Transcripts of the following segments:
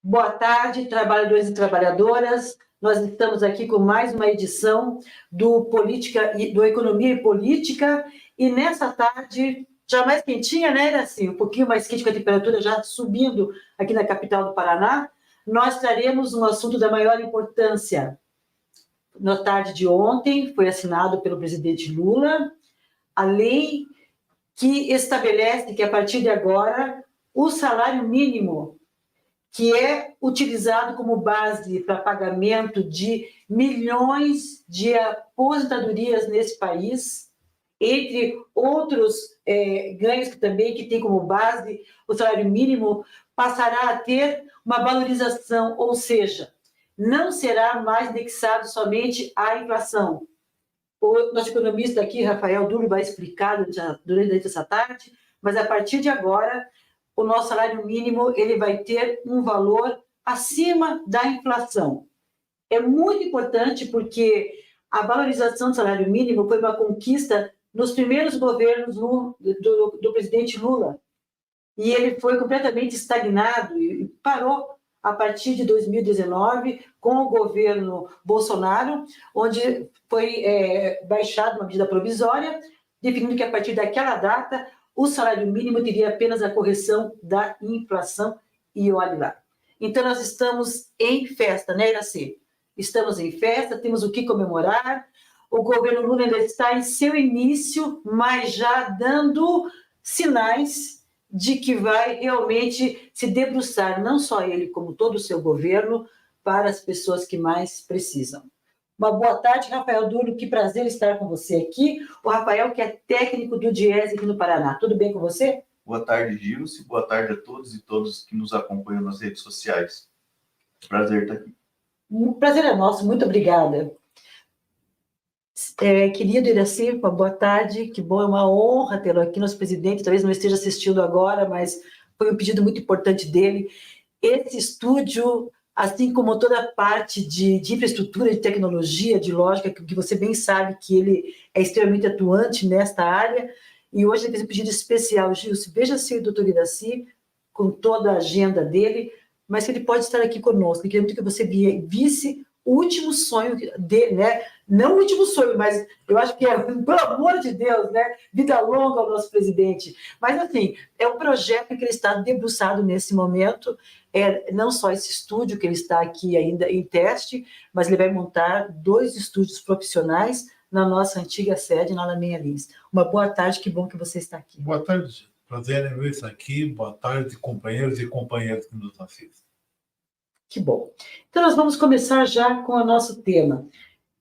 Boa tarde, trabalhadores e trabalhadoras. Nós estamos aqui com mais uma edição do Economia e Política, e nessa tarde, já mais quentinha, né, assim, um pouquinho mais quente, com a temperatura já subindo aqui na capital do Paraná, nós traremos um assunto da maior importância. Na tarde de ontem, foi assinado pelo presidente Lula a lei que estabelece que, a partir de agora, o salário mínimo, que é utilizado como base para pagamento de milhões de aposentadorias nesse país, entre outros ganhos que também que tem como base o salário mínimo, passará a ter uma valorização, ou seja, não será mais indexado somente à inflação. O nosso economista aqui, Rafael Duro, vai explicar durante essa tarde, mas a partir de agora, o nosso salário mínimo ele vai ter um valor acima da inflação. É muito importante porque a valorização do salário mínimo foi uma conquista nos primeiros governos do presidente Lula, e ele foi completamente estagnado e parou a partir de 2019, com o governo Bolsonaro, onde foi baixada uma medida provisória, definindo que, a partir daquela data, o salário mínimo teria apenas a correção da inflação, e olha lá. Então, nós estamos em festa, né, Iraci? Estamos em festa, temos o que comemorar. O governo Lula ainda está em seu início, mas já dando sinais de que vai realmente se debruçar, não só ele, como todo o seu governo, para as pessoas que mais precisam. Uma boa tarde, Rafael Duro, que prazer estar com você aqui. O Rafael, que é técnico do Diese aqui no Paraná. Tudo bem com você? Boa tarde, Gilce. Boa tarde a todos e todas que nos acompanham nas redes sociais. Prazer estar aqui. O prazer é nosso, muito obrigada. Querido Iraci, uma boa tarde, que bom, é uma honra tê-lo aqui, nosso presidente, talvez não esteja assistindo agora, mas foi um pedido muito importante dele. Esse estúdio, assim como toda a parte de infraestrutura, de tecnologia, de lógica, que você bem sabe que ele é extremamente atuante nesta área, e hoje ele fez um pedido especial. Gilson, veja se o doutor Iraci, com toda a agenda dele, mas que ele pode estar aqui conosco, e queria muito que você visse o último sonho dele, né? Não o último sonho, mas eu acho que pelo amor de Deus, né? Vida longa ao nosso presidente. Mas, assim, é um projeto que ele está debruçado nesse momento, não só esse estúdio que ele está aqui ainda em teste, mas ele vai montar 2 estúdios profissionais na nossa antiga sede, lá na Meia Lins. Uma boa tarde, que bom que você está aqui. Boa tarde, prazer em ver isso aqui. Boa tarde, companheiros e companheiras que nos assistem. Que bom. Então, nós vamos começar já com o nosso tema.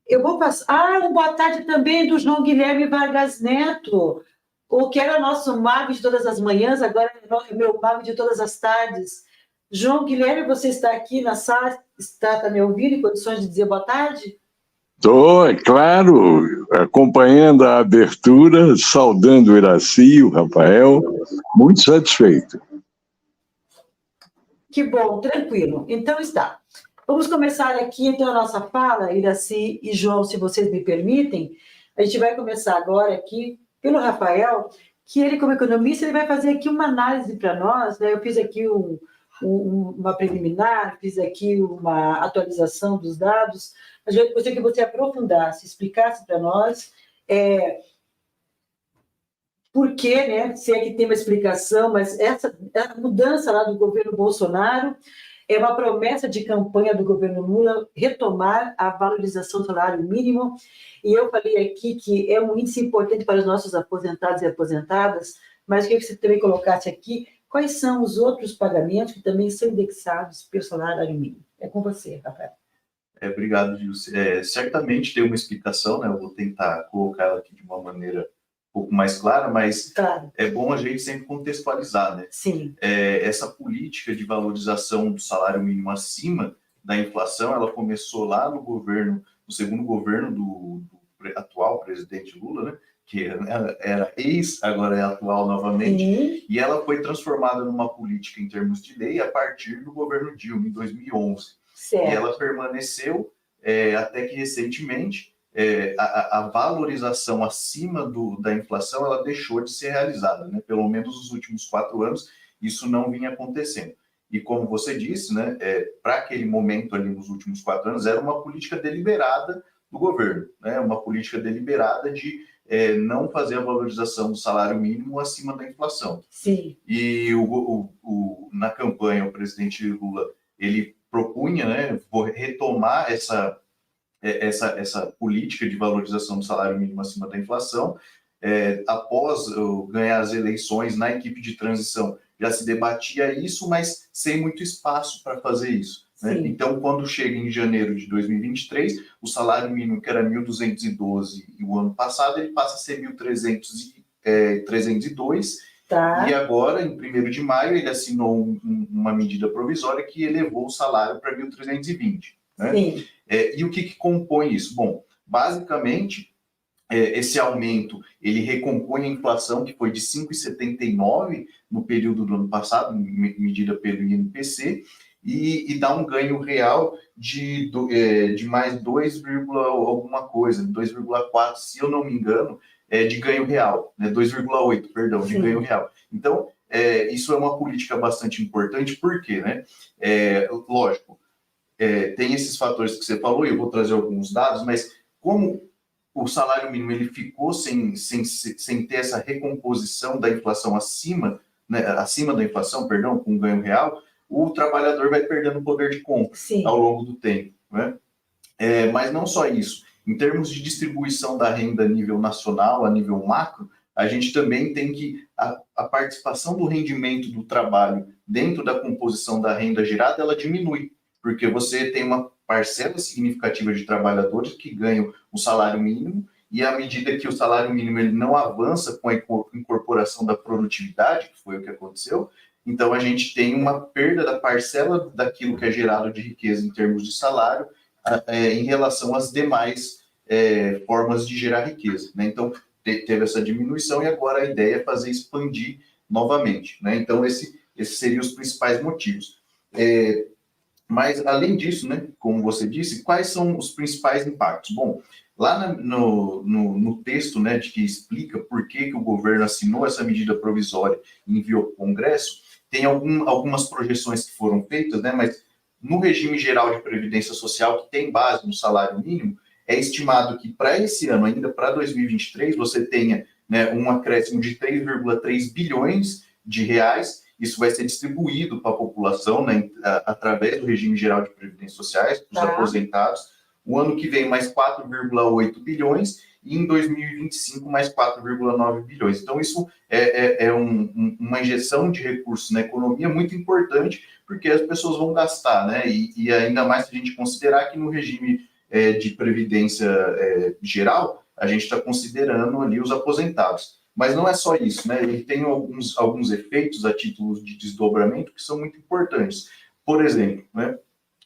Eu vou passar... uma boa tarde também do João Guilherme Vargas Neto, o que era nosso mago de todas as manhãs, agora é meu mago de todas as tardes. João Guilherme, você está aqui na sala, está me ouvindo, em condições de dizer boa tarde? Estou, é claro, acompanhando a abertura, saudando o Iraci, o Rafael, muito satisfeito. Que bom, tranquilo. Então está. Vamos começar aqui, então, a nossa fala, Iraci e João, se vocês me permitem. A gente vai começar agora aqui pelo Rafael, que ele, como economista, ele vai fazer aqui uma análise para nós, né? Eu fiz aqui uma preliminar, fiz aqui uma atualização dos dados, mas eu gostaria que você aprofundasse, explicasse para nós por quê, né? Se é que tem uma explicação, mas essa mudança lá do governo Bolsonaro é uma promessa de campanha do governo Lula retomar a valorização do salário mínimo, e eu falei aqui que é um índice importante para os nossos aposentados e aposentadas, mas eu queria que você também colocasse aqui quais são os outros pagamentos que também são indexados pelo salário mínimo. É com você, Rafael. Obrigado, Gilce. Certamente tem uma explicação, né? Eu vou tentar colocar ela aqui de uma maneira um pouco mais clara, mas claro, é bom a gente sempre contextualizar, né? Sim. Essa política de valorização do salário mínimo acima da inflação, ela começou lá no segundo governo do atual presidente Lula, né? Que era ex, agora é atual novamente, e ela foi transformada numa política em termos de lei a partir do governo Dilma, em 2011. Certo. E ela permaneceu até que recentemente a valorização acima da inflação, ela deixou de ser realizada, né? Pelo menos nos últimos 4 anos, isso não vinha acontecendo. E como você disse, né, para aquele momento ali nos últimos 4 anos, era uma política deliberada do governo, né, uma política deliberada de não fazer a valorização do salário mínimo acima da inflação. Sim. E na campanha, o presidente Lula, ele propunha, né, retomar essa política de valorização do salário mínimo acima da inflação. Após ganhar as eleições na equipe de transição, já se debatia isso, mas sem muito espaço para fazer isso, né? Então, quando chega em janeiro de 2023, o salário mínimo, que era 1.212 e o ano passado, ele passa a ser 1.302. Tá. E agora, em 1º de maio, ele assinou uma medida provisória que elevou o salário para 1.320. Né? Sim. E o que compõe isso? Bom, basicamente, esse aumento, ele recompõe a inflação, que foi de 5,79 no período do ano passado, medida pelo INPC, e dá um ganho real de mais 2, alguma coisa, 2,4, se eu não me engano, de ganho real, né? 2,8, perdão, de ganho real. Então, isso é uma política bastante importante, porque, né? Lógico, tem esses fatores que você falou, e eu vou trazer alguns dados, mas como o salário mínimo ele ficou sem ter essa recomposição da inflação acima da inflação, perdão, com ganho real, o trabalhador vai perdendo o poder de compra ao longo do tempo, né? Mas não só isso. Em termos de distribuição da renda a nível nacional, a nível macro, a gente também tem que a participação do rendimento do trabalho dentro da composição da renda gerada, ela diminui, porque você tem uma parcela significativa de trabalhadores que ganham o salário mínimo, e à medida que o salário mínimo ele não avança com a incorporação da produtividade, que foi o que aconteceu, então a gente tem uma perda da parcela daquilo que é gerado de riqueza em termos de salário em relação às demais formas de gerar riqueza, né? Então teve essa diminuição e agora a ideia é fazer expandir novamente, né? Então esses seriam os principais motivos. Mas, além disso, né, como você disse, quais são os principais impactos? Bom, lá no texto, né, de que explica por que o governo assinou essa medida provisória e enviou para o Congresso, tem algumas projeções que foram feitas, né, mas no regime geral de previdência social, que tem base no salário mínimo, é estimado que para esse ano, ainda para 2023, você tenha, né, um acréscimo de 3,3 bilhões de reais. Isso vai ser distribuído para a população, né, através do regime geral de previdência sociais, para os aposentados. O ano que vem, mais 4,8 bilhões, e em 2025, mais 4,9 bilhões. Então, isso é uma injeção de recursos na economia muito importante, porque as pessoas vão gastar, né? E ainda mais se a gente considerar que no regime de previdência geral, a gente está considerando ali os aposentados. Mas não é só isso, né? Ele tem alguns efeitos a título de desdobramento que são muito importantes. Por exemplo, né,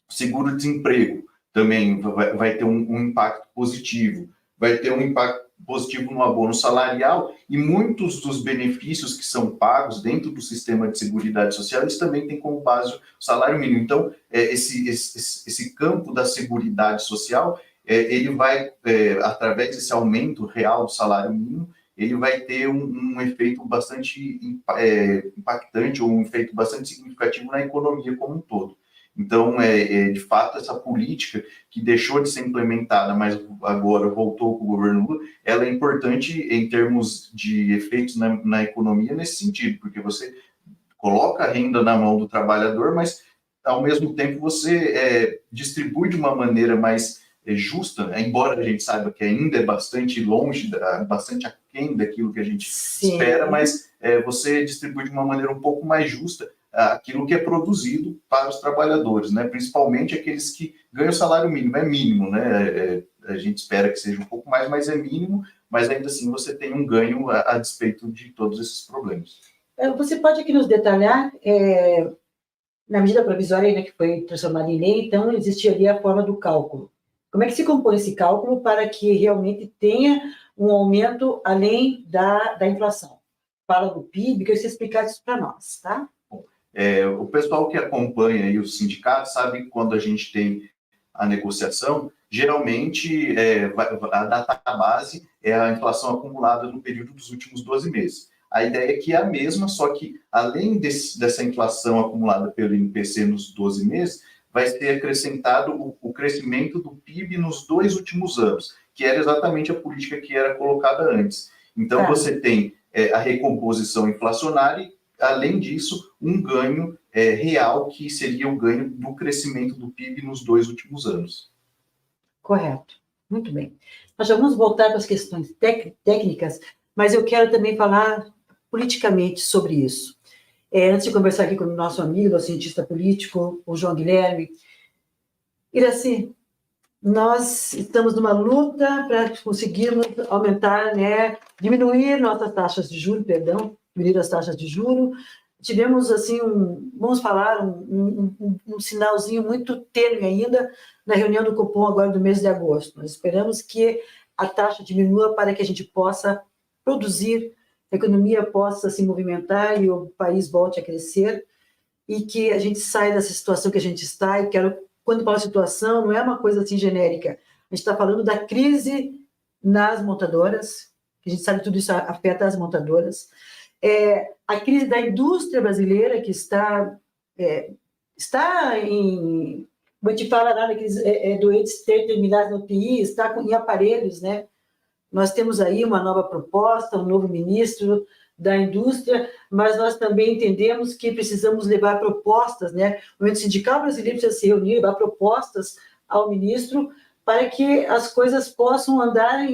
seguro-desemprego também vai ter um impacto positivo. Vai ter um impacto positivo no abono salarial, e muitos dos benefícios que são pagos dentro do sistema de seguridade social, eles também têm como base o salário mínimo. Então, esse campo da seguridade social, ele vai, através desse aumento real do salário mínimo, ele vai ter um efeito bastante impactante, ou um efeito bastante significativo na economia como um todo. Então, de fato, essa política que deixou de ser implementada, mas agora voltou com o governo Lula, ela é importante em termos de efeitos na economia nesse sentido, porque você coloca a renda na mão do trabalhador, mas, ao mesmo tempo, você distribui de uma maneira mais justa, né? Embora a gente saiba que ainda é bastante longe, bastante aquém daquilo que a gente espera, mas você distribui de uma maneira um pouco mais justa aquilo que é produzido para os trabalhadores, né? Principalmente aqueles que ganham salário mínimo. É mínimo, né? A gente espera que seja um pouco mais, mas é mínimo, mas ainda assim você tem um ganho a despeito de todos esses problemas. Você pode aqui nos detalhar, na medida provisória, né, que foi transformada em lei, então existia ali a forma do cálculo. Como é que se compõe esse cálculo para que realmente tenha um aumento além da inflação? Fala do PIB, que você explicar isso para nós, tá? O pessoal que acompanha aí os sindicatos sabe que quando a gente tem a negociação, geralmente a data base é a inflação acumulada no período dos últimos 12 meses. A ideia é que é a mesma, só que além dessa inflação acumulada pelo INPC nos 12 meses, vai ser acrescentado o crescimento do PIB nos 2 últimos anos, que era exatamente a política que era colocada antes. Então, você tem a recomposição inflacionária e, além disso, um ganho real, que seria o ganho do crescimento do PIB nos 2 últimos anos. Correto. Muito bem. Nós já vamos voltar para as questões técnicas, mas eu quero também falar politicamente sobre isso. Antes de conversar aqui com o nosso amigo, nosso cientista político, o João Guilherme, Iracy, nós estamos numa luta para conseguirmos aumentar, diminuir nossas taxas de juros, diminuir as taxas de juros. Tivemos, assim, vamos falar, um sinalzinho muito tênue ainda na reunião do Copom agora do mês de agosto. Nós esperamos que a taxa diminua para que a gente possa produzir, a economia possa se movimentar e o país volte a crescer e que a gente saia dessa situação que a gente está. E quando falo situação, não é uma coisa assim genérica. A gente está falando da crise nas montadoras, que a gente sabe que tudo isso afeta as montadoras. A crise da indústria brasileira, que está em... Como a gente fala lá, naqueles doentes terminais no UTI, está em aparelhos, né? Nós temos aí uma nova proposta, um novo ministro da indústria, mas nós também entendemos que precisamos levar propostas, né? O movimento sindical brasileiro precisa se reunir, levar propostas ao ministro para que as coisas possam andar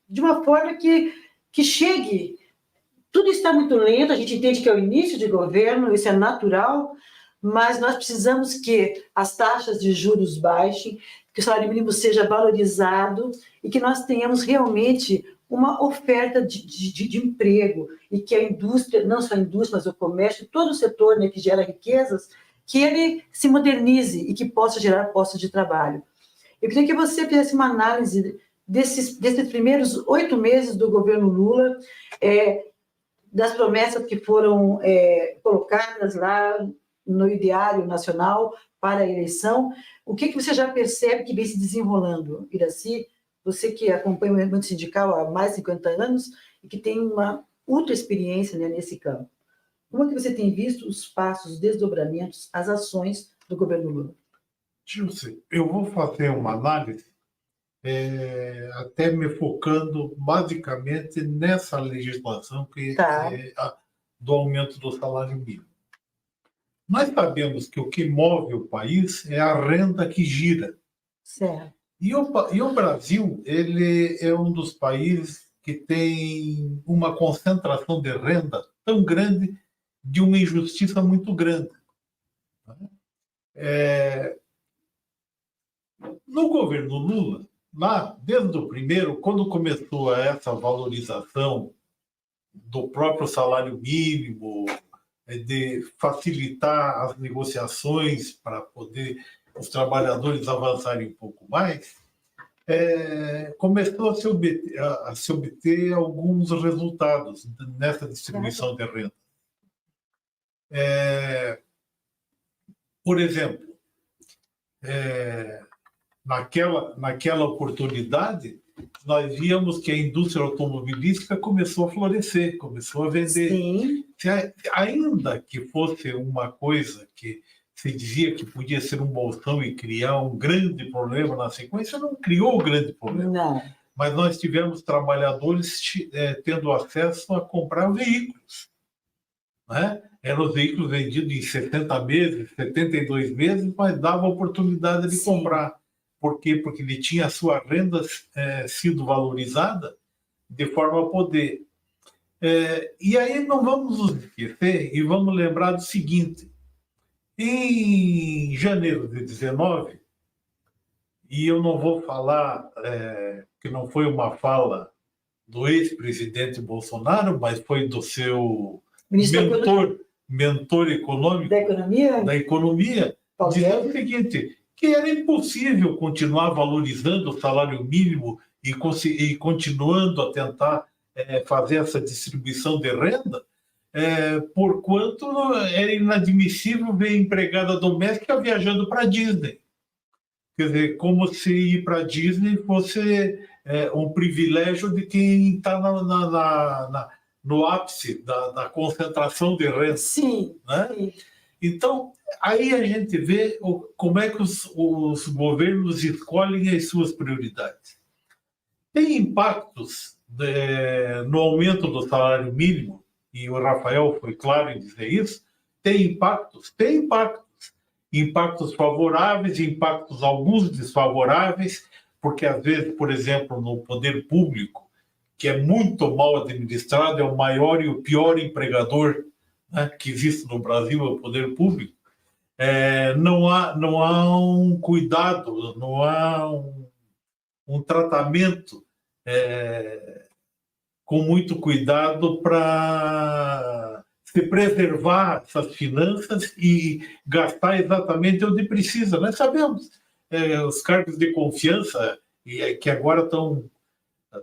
de uma forma que chegue. Tudo está muito lento, a gente entende que é o início de governo, isso é natural, mas nós precisamos que as taxas de juros baixem, que o salário mínimo seja valorizado e que nós tenhamos realmente uma oferta de emprego e que a indústria, não só a indústria, mas o comércio, todo o setor, né, que gera riquezas, que ele se modernize e que possa gerar postos de trabalho. Eu queria que você fizesse uma análise desses primeiros 8 meses do governo Lula, das promessas que foram colocadas lá no Ideário Nacional para a eleição. O que você já percebe que vem se desenrolando, Iracy? Você que acompanha o movimento sindical há mais de 50 anos e que tem uma ultra experiência, né, nesse campo. Como é que você tem visto os passos, os desdobramentos, as ações do governo Lula? Gilce, eu vou fazer uma análise até me focando basicamente nessa legislação do aumento do salário mínimo. Nós sabemos que o que move o país é a renda que gira. Certo. E o Brasil, ele é um dos países que tem uma concentração de renda tão grande, de uma injustiça muito grande. No governo Lula, lá, desde o primeiro, quando começou essa valorização do próprio salário mínimo, de facilitar as negociações para poder os trabalhadores avançarem um pouco mais, começou a se obter alguns resultados nessa distribuição de renda. Por exemplo, naquela oportunidade, nós víamos que a indústria automobilística começou a florescer, começou a vender. Sim. Ainda que fosse uma coisa que se dizia que podia ser um bolsão e criar um grande problema na sequência, não criou um grande problema. Não. Mas nós tivemos trabalhadores tendo acesso a comprar veículos. Né? Eram os veículos vendidos em 70 meses, 72 meses, mas dava a oportunidade de comprar. Por quê? Porque ele tinha a sua renda sido valorizada de forma a poder. E aí não vamos nos esquecer e vamos lembrar do seguinte. Em janeiro de 19, e eu não vou falar que não foi uma fala do ex-presidente Bolsonaro, mas foi do seu mentor econômico da economia, dizendo o seguinte, que era impossível continuar valorizando o salário mínimo e continuando a tentar fazer essa distribuição de renda, porquanto era inadmissível ver empregada doméstica viajando para a Disney. Quer dizer, como se ir para a Disney fosse um privilégio de quem está no ápice da concentração de renda. Sim, Né? sim. Então, aí a gente vê como é que os governos escolhem as suas prioridades. Tem impactos no aumento do salário mínimo, e o Rafael foi claro em dizer isso. Tem impactos? Tem impactos. Impactos favoráveis, impactos alguns desfavoráveis, porque às vezes, por exemplo, no poder público, que é muito mal administrado, é o maior e o pior empregador, né, que existe no Brasil, é o poder público, não há um cuidado, não há um tratamento com muito cuidado para se preservar essas finanças e gastar exatamente onde precisa. Nós sabemos, os cargos de confiança, que agora estão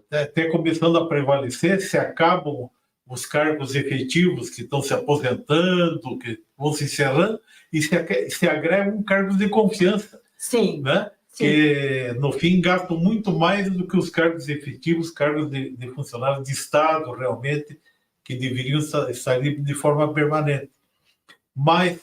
até começando a prevalecer, se acabam os cargos efetivos que estão se aposentando, que vão se encerrando, e se agregam cargos de confiança. Sim. Né? Sim. Que, no fim, gastam muito mais do que os cargos efetivos, cargos de funcionários de Estado, realmente, que deveriam estar ali de forma permanente. Mas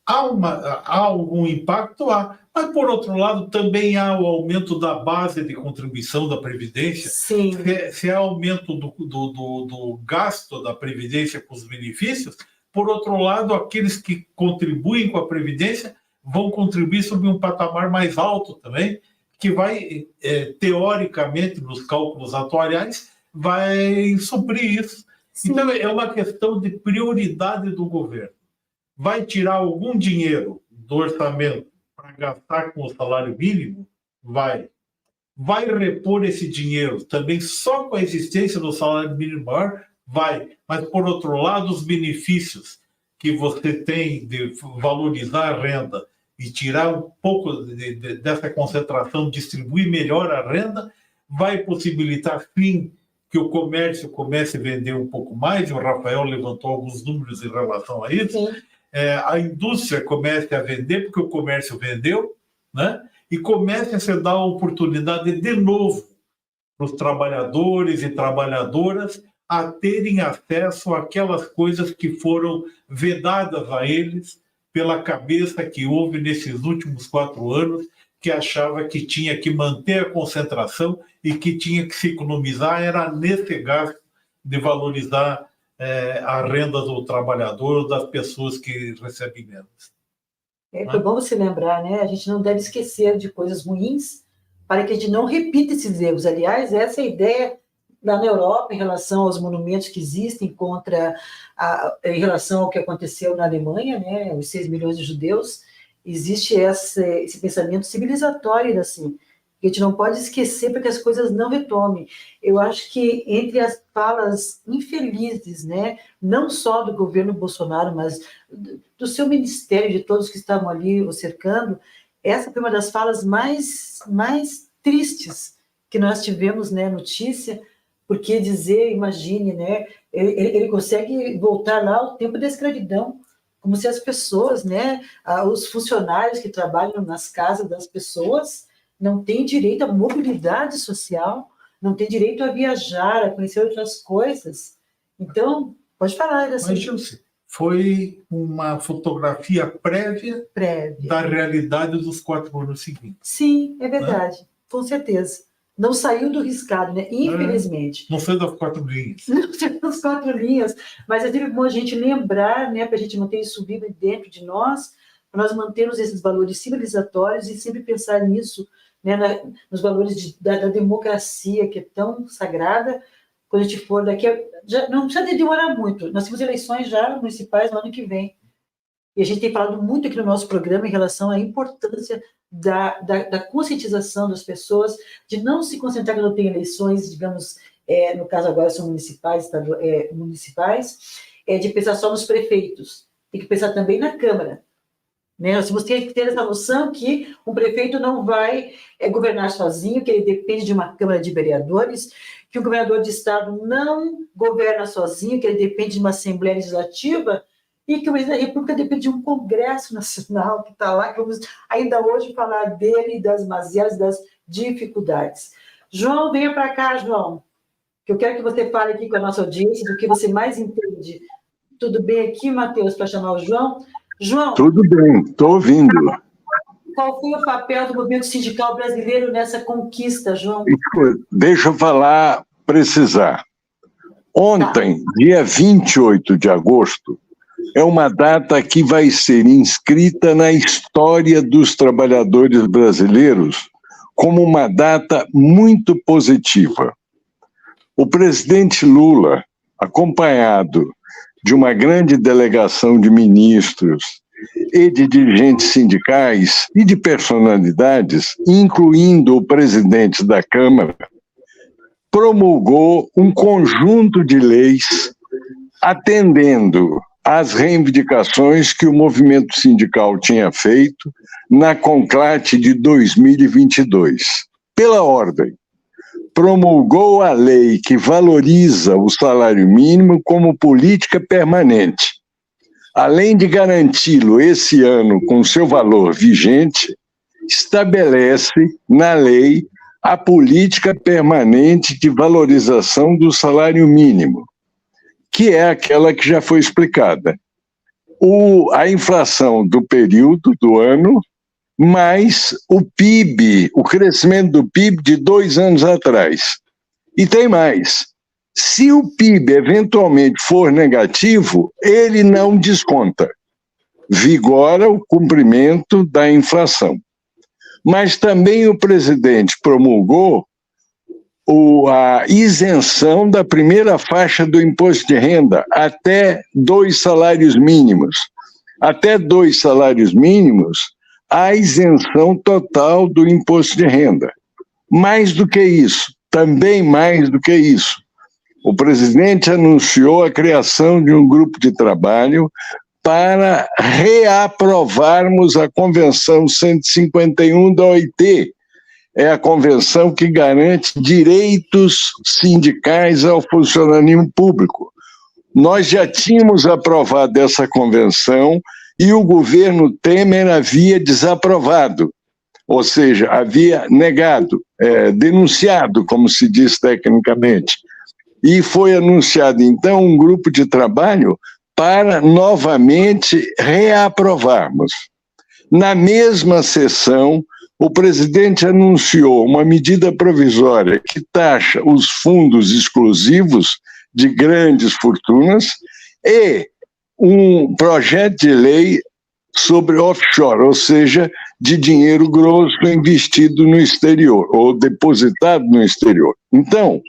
há algum impacto? Há. Mas, por outro lado, também há o aumento da base de contribuição da Previdência. Sim. Se há aumento do gasto da Previdência com os benefícios, por outro lado, aqueles que contribuem com a Previdência vão contribuir sobre um patamar mais alto também, que vai, teoricamente, nos cálculos atuariais, vai suprir isso. Sim. Então, é uma questão de prioridade do governo. Vai tirar algum dinheiro do orçamento para gastar com o salário mínimo? Vai. Vai repor esse dinheiro também só com a existência do salário mínimo maior? Vai. Mas, por outro lado, os benefícios que você tem de valorizar a renda e tirar um pouco dessa concentração, distribuir melhor a renda, vai possibilitar, sim, que o comércio comece a vender um pouco mais. O Rafael levantou alguns números em relação a isso. A indústria comece a vender, porque o comércio vendeu, né? E comece a se dar a oportunidade de novo para os trabalhadores e trabalhadoras a terem acesso àquelas coisas que foram vedadas a eles pela cabeça que houve nesses últimos 4 anos, que achava que tinha que manter a concentração e que tinha que se economizar, era nesse gasto de valorizar a renda do trabalhador ou das pessoas que recebem menos. Foi bom você lembrar, né? A gente não deve esquecer de coisas ruins para que a gente não repita esses erros. Aliás, essa é a ideia lá na Europa, em relação aos monumentos que existem em relação ao que aconteceu na Alemanha, né, os 6 milhões de judeus, existe esse pensamento civilizatório, assim, que a gente não pode esquecer para que as coisas não retomem. Eu acho que entre as falas infelizes, né, não só do governo Bolsonaro, mas do seu ministério, de todos que estavam ali o cercando, essa foi uma das falas mais tristes que nós tivemos, né, notícia, porque dizer, imagine, né, ele consegue voltar lá ao tempo da escravidão, como se as pessoas, né, os funcionários que trabalham nas casas das pessoas não têm direito à mobilidade social, não têm direito a viajar, a conhecer outras coisas. Então, pode falar. Assim. Mas, Gilce, foi uma fotografia prévia da realidade dos 4 anos seguintes. Sim, é verdade, com certeza. Não saiu do riscado, né? Infelizmente. Não saiu das 4 linhas. Não saiu das 4 linhas, mas é sempre bom a gente lembrar, né, para a gente manter isso vivo dentro de nós, para nós mantermos esses valores civilizatórios e sempre pensar nisso, né, nos valores da democracia, que é tão sagrada. Quando a gente for daqui, não precisa demorar muito. Nós temos eleições já municipais no ano que vem. E a gente tem falado muito aqui no nosso programa em relação à importância da conscientização das pessoas, de não se concentrar quando tem eleições, digamos, no caso agora são municipais, de pensar só nos prefeitos. Tem que pensar também na Câmara. Né? Nós temos que ter essa noção que um prefeito não vai governar sozinho, que ele depende de uma Câmara de Vereadores, que o governador de Estado não governa sozinho, que ele depende de uma Assembleia Legislativa, e que o presidente da República depende de um Congresso Nacional que está lá, que vamos ainda hoje falar dele, das mazelas, das dificuldades. João, venha para cá, João. que eu quero que você fale aqui com a nossa audiência do que você mais entende. Tudo bem aqui, Matheus, para chamar o João? João... Tudo bem, estou ouvindo. Qual foi o papel do movimento sindical brasileiro nessa conquista, João? Deixa eu falar, precisar. Ontem, dia 28 de agosto, é uma data que vai ser inscrita na história dos trabalhadores brasileiros como uma data muito positiva. O presidente Lula, acompanhado de uma grande delegação de ministros e de dirigentes sindicais e de personalidades, incluindo o presidente da Câmara, promulgou um conjunto de leis atendendo às reivindicações que o movimento sindical tinha feito na Conclate de 2022. Pela ordem, promulgou a lei que valoriza o salário mínimo como política permanente. Além de garanti-lo esse ano com seu valor vigente, estabelece na lei a política permanente de valorização do salário mínimo, que é aquela que já foi explicada. A inflação do período, do ano, mais o PIB, o crescimento do PIB de 2 anos atrás. E tem mais. Se o PIB eventualmente for negativo, ele não desconta. Vigora o cumprimento da inflação. Mas também o presidente promulgou a isenção da primeira faixa do imposto de renda até 2 salários mínimos. Até 2 salários mínimos, a isenção total do imposto de renda. Mais do que isso, também mais do que isso, o presidente anunciou a criação de um grupo de trabalho para reaprovarmos a Convenção 151 da OIT. É a convenção que garante direitos sindicais ao funcionalismo público. Nós já tínhamos aprovado essa convenção e o governo Temer havia desaprovado, ou seja, havia negado, denunciado, como se diz tecnicamente. E foi anunciado, então, um grupo de trabalho para novamente reaprovarmos. Na mesma sessão, o presidente anunciou uma medida provisória que taxa os fundos exclusivos de grandes fortunas e um projeto de lei sobre offshore, ou seja, de dinheiro grosso investido no exterior ou depositado no exterior. Então,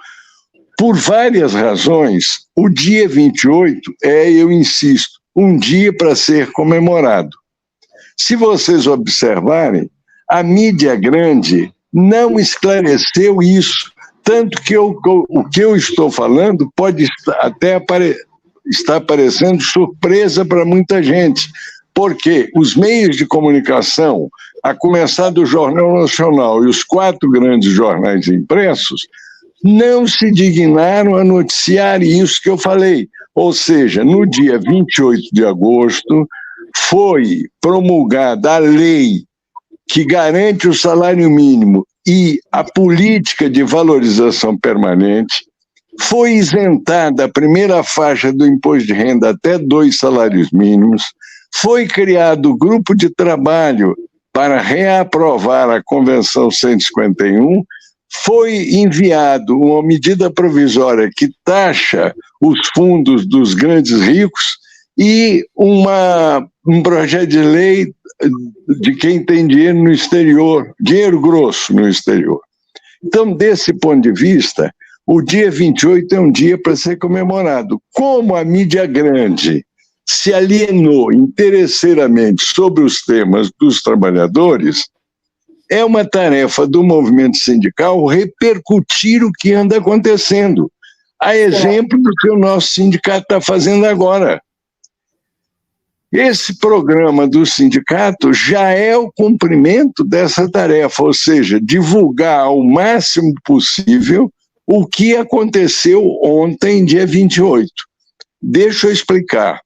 por várias razões, o dia 28 eu insisto, um dia para ser comemorado. Se vocês observarem, a mídia grande não esclareceu isso, tanto que o que eu estou falando pode até estar parecendo surpresa para muita gente, porque os meios de comunicação, a começar do Jornal Nacional e os 4 grandes jornais impressos, não se dignaram a noticiar isso que eu falei. Ou seja, no dia 28 de agosto, foi promulgada a lei que garante o salário mínimo e a política de valorização permanente, foi isentada a primeira faixa do imposto de renda até 2 salários mínimos, foi criado o grupo de trabalho para reaprovar a Convenção 151, foi enviado uma medida provisória que taxa os fundos dos grandes ricos e um projeto de lei de quem tem dinheiro no exterior, dinheiro grosso no exterior. Então, desse ponto de vista, o dia 28 é um dia para ser comemorado. Como a mídia grande se alienou interesseiramente sobre os temas dos trabalhadores, é uma tarefa do movimento sindical repercutir o que anda acontecendo. A exemplo do que o nosso sindicato está fazendo agora. Esse programa do sindicato já é o cumprimento dessa tarefa, ou seja, divulgar ao máximo possível o que aconteceu ontem, dia 28. Deixa eu explicar.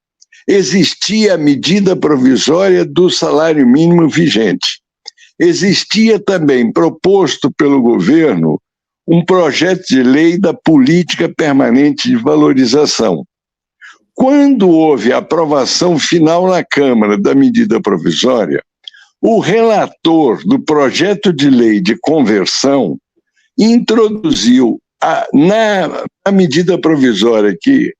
Existia a medida provisória do salário mínimo vigente. Existia também, proposto pelo governo, um projeto de lei da política permanente de valorização. Quando houve a aprovação final na Câmara da medida provisória, o relator do projeto de lei de conversão introduziu na medida provisória que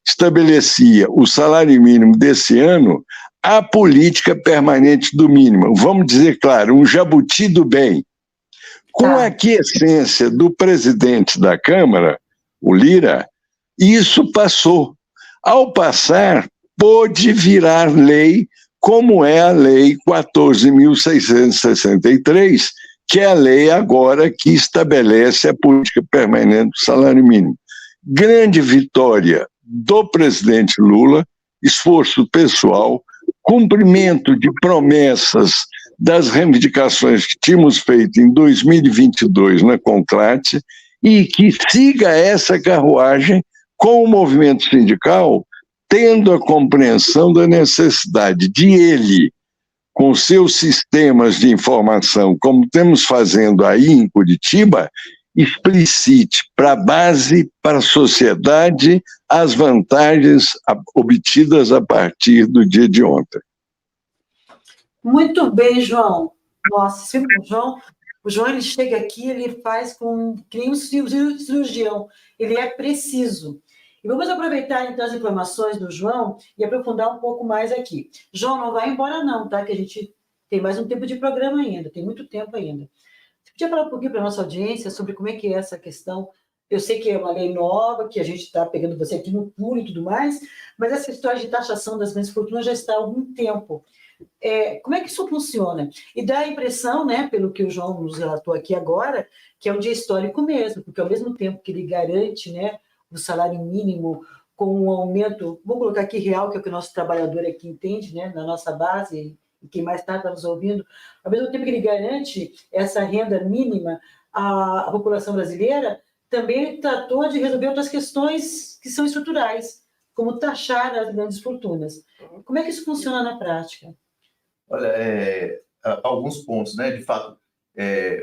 estabelecia o salário mínimo desse ano a política permanente do mínimo. Vamos dizer, claro, um jabuti do bem. Com a aquiescência do presidente da Câmara, o Lira, isso passou. Ao passar, pôde virar lei, como é a Lei 14.663, que é a lei agora que estabelece a política permanente do salário mínimo. Grande vitória do presidente Lula, esforço pessoal, cumprimento de promessas das reivindicações que tínhamos feito em 2022 na Conclate, e que siga essa carruagem com o movimento sindical, tendo a compreensão da necessidade de ele, com seus sistemas de informação, como estamos fazendo aí em Curitiba, explicite para a base, para a sociedade, as vantagens obtidas a partir do dia de ontem. Muito bem, João. Nossa, sempre o João ele chega aqui, ele faz que nem um cirurgião, ele é preciso. E vamos aproveitar, então, as informações do João e aprofundar um pouco mais aqui. João, não vai embora não, tá? Que a gente tem mais um tempo de programa ainda, tem muito tempo ainda. Você podia falar um pouquinho para a nossa audiência sobre como é que é essa questão? Eu sei que é uma lei nova, que a gente está pegando você aqui no pulo e tudo mais, mas essa história de taxação das grandes fortunas já está há algum tempo. Como é que isso funciona? E dá a impressão, né, pelo que o João nos relatou aqui agora, que é um dia histórico mesmo, porque ao mesmo tempo que ele garante, né, o salário mínimo com um aumento, vou colocar aqui real, que é o que o nosso trabalhador aqui entende, né, na nossa base, e quem mais está nos ouvindo, ao mesmo tempo que ele garante essa renda mínima à população brasileira, também ele tratou de resolver outras questões que são estruturais, como taxar as grandes fortunas. Como é que isso funciona na prática? Olha, alguns pontos, né? De fato,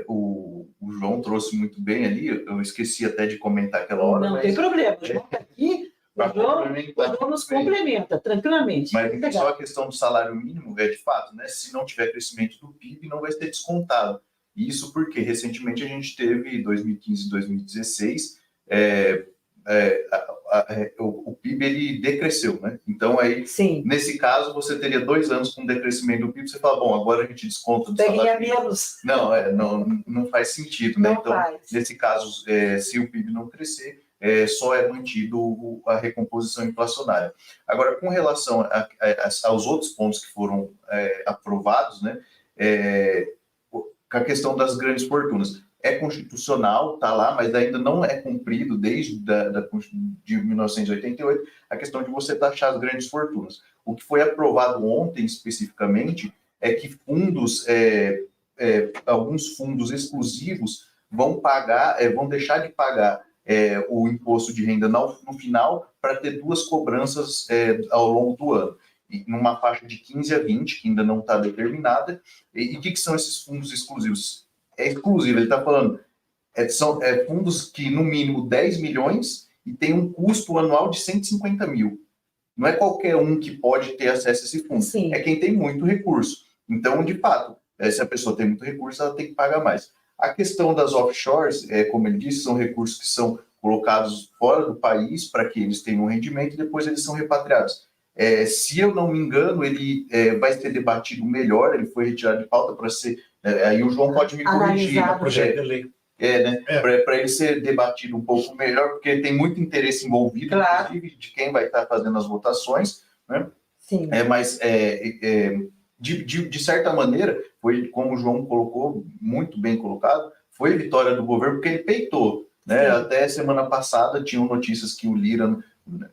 o João trouxe muito bem ali, eu esqueci até de comentar aquela hora. Não tem problema, o João está aqui, o João nos complementa, tranquilamente. Mas só a questão do salário mínimo, de fato, né? Se não tiver crescimento do PIB, não vai ser descontado. Isso porque recentemente a gente teve, 2015 e 2016, o PIB ele decresceu, né? Então aí, sim, nesse caso, você teria 2 anos com decrescimento do PIB, você fala, bom, agora a gente desconta do salário menos. Não faz sentido, né? Não faz. Nesse caso, se o PIB não crescer, só é mantido a recomposição inflacionária. Agora, com relação aos outros pontos que foram aprovados, né? Com a questão das grandes fortunas. É constitucional, está lá, mas ainda não é cumprido desde de 1988 a questão de você taxar as grandes fortunas. O que foi aprovado ontem, especificamente, é que alguns fundos exclusivos vão deixar de pagar o imposto de renda no final para ter 2 cobranças ao longo do ano, numa faixa de 15 a 20, que ainda não está determinada. E o que são esses fundos exclusivos? É exclusivo, ele está falando, são fundos que, no mínimo, 10 milhões e tem um custo anual de 150 mil. Não é qualquer um que pode ter acesso a esse fundo. Sim. É quem tem muito recurso. Então, de fato, se a pessoa tem muito recurso, ela tem que pagar mais. A questão das offshores, como ele disse, são recursos que são colocados fora do país para que eles tenham um rendimento e depois eles são repatriados. Se eu não me engano, ele vai ser debatido melhor, ele foi retirado de pauta para ser... aí o João pode me corrigir no projeto de lei. Para ele ser debatido um pouco melhor, porque tem muito interesse envolvido, claro, inclusive, de quem vai estar fazendo as votações, né? Sim. Mas, de certa maneira, foi, como o João colocou, muito bem colocado, foi vitória do governo, porque ele peitou, né? Até semana passada tinham notícias que o Lira...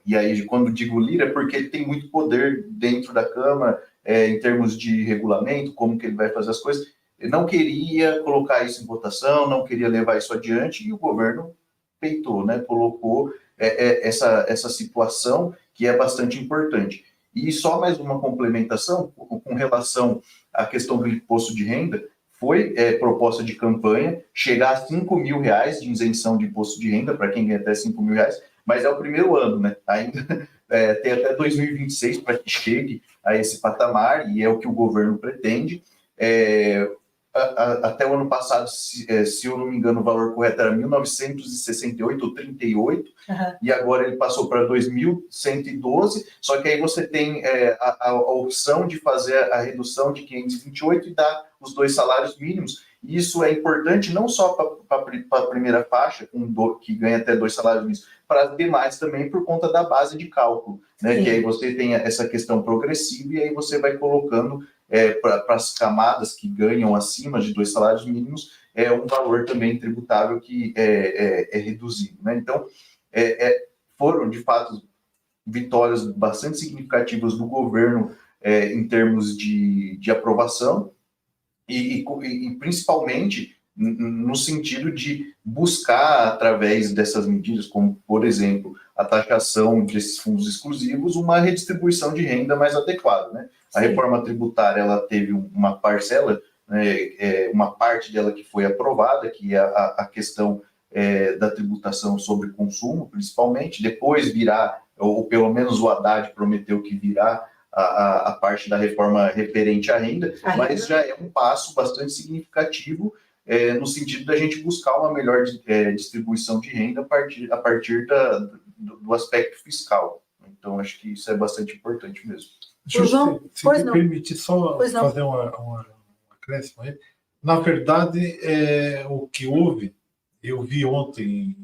E aí, quando digo Lira, é porque ele tem muito poder dentro da Câmara, em termos de regulamento, como que ele vai fazer as coisas. Ele não queria colocar isso em votação, não queria levar isso adiante, e o governo peitou, né? Colocou essa situação que é bastante importante. E só mais uma complementação, com relação à questão do imposto de renda, foi proposta de campanha chegar a R$5.000 de isenção de imposto de renda para quem ganha até R$5.000, mas é o primeiro ano, né? Ainda tem até 2026 para que chegue a esse patamar, e é o que o governo pretende. Até o ano passado, se eu não me engano, o valor correto era 1.968 ou 38, e agora ele passou para 2.112, só que aí você tem a opção de fazer a redução de 528 e dar os 2 salários mínimos. E isso é importante não só para a primeira faixa, que ganha até 2 salários mínimos, para as demais também, por conta da base de cálculo, né? Que aí você tem essa questão progressiva, e aí você vai colocando para as camadas que ganham acima de 2 salários mínimos um valor também tributável que é reduzido, né? Então, foram, de fato, vitórias bastante significativas do governo em termos de aprovação, e principalmente no sentido de buscar, através dessas medidas, como, por exemplo, a taxação desses fundos exclusivos, uma redistribuição de renda mais adequada, né? A reforma tributária, ela teve uma parcela, uma parte dela que foi aprovada, que é a questão da tributação sobre consumo, principalmente. Depois virá, ou pelo menos o Haddad prometeu que virá a parte da reforma referente à renda, mas já é um passo bastante significativo no sentido da gente buscar uma melhor distribuição de renda a partir do aspecto fiscal. Então, acho que isso é bastante importante mesmo. Se me permitir só fazer uma acréscimo aí. Na verdade, o que houve, eu vi ontem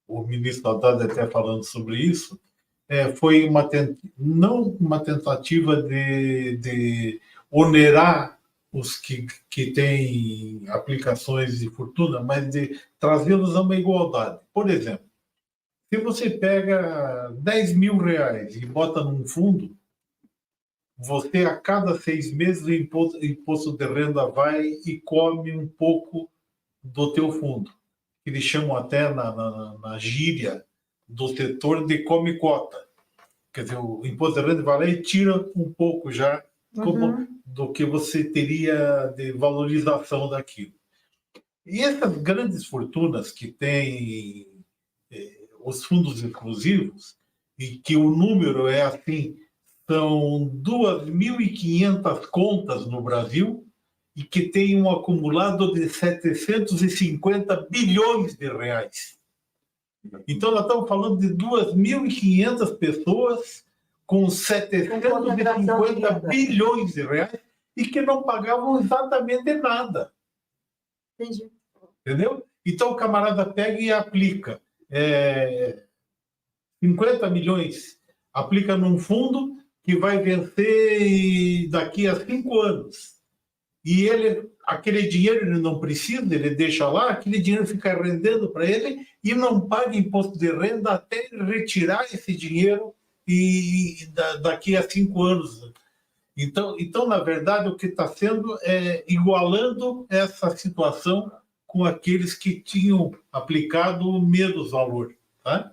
o ministro Haddad até falando sobre isso, foi não uma tentativa de onerar os que têm aplicações de fortuna, mas de trazê-los a uma igualdade. Por exemplo, se você pega R$10.000 e bota num fundo, você, a cada 6 meses, o imposto de renda vai e come um pouco do teu fundo. Eles chamam até na gíria do setor de come cota. Quer dizer, o imposto de renda vai lá e tira um pouco já do que você teria de valorização daquilo. E essas grandes fortunas que têm os fundos exclusivos, e que o número é assim, são 2.500 contas no Brasil, e que tem um acumulado de 750 bilhões de reais. Então, nós estamos falando de 2.500 pessoas com 750 bilhões de reais e que não pagavam exatamente nada. Entendi. Entendeu? Então, o camarada pega e aplica 50 milhões, aplica num fundo que vai vencer daqui a 5 anos. E aquele dinheiro ele não precisa, ele deixa lá, aquele dinheiro fica rendendo para ele e não paga imposto de renda até retirar esse dinheiro daqui a 5 anos. Então, na verdade, o que está sendo é igualando essa situação com aqueles que tinham aplicado menos valor. Tá?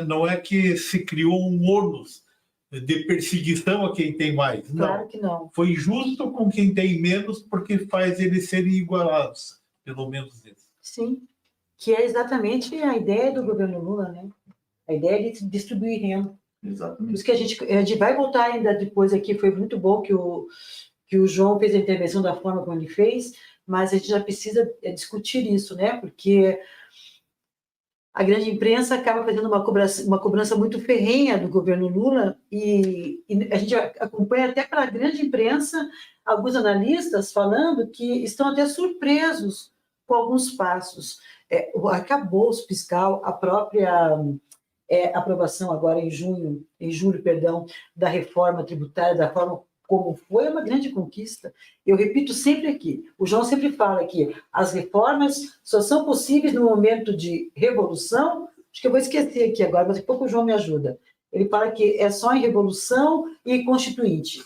Não é que se criou um ônus de perseguição a quem tem mais. Claro que não. Foi justo com quem tem menos, porque faz eles serem igualados, pelo menos isso. Sim, que é exatamente a ideia do governo Lula, né? A ideia de distribuir renda. Exatamente. Por isso que a gente vai voltar ainda depois aqui, foi muito bom que o João fez a intervenção da forma como ele fez, mas a gente já precisa discutir isso, né? Porque a grande imprensa acaba fazendo uma cobrança muito ferrenha do governo Lula e a gente acompanha até pela grande imprensa alguns analistas falando que estão até surpresos com alguns passos. O arcabouço fiscal, a própria aprovação agora em julho, da reforma tributária, da forma como foi, é uma grande conquista. Eu repito sempre aqui, o João sempre fala que as reformas só são possíveis no momento de revolução. Acho que eu vou esquecer aqui agora, mas daqui a pouco o João me ajuda. Ele fala que é só em revolução e constituinte,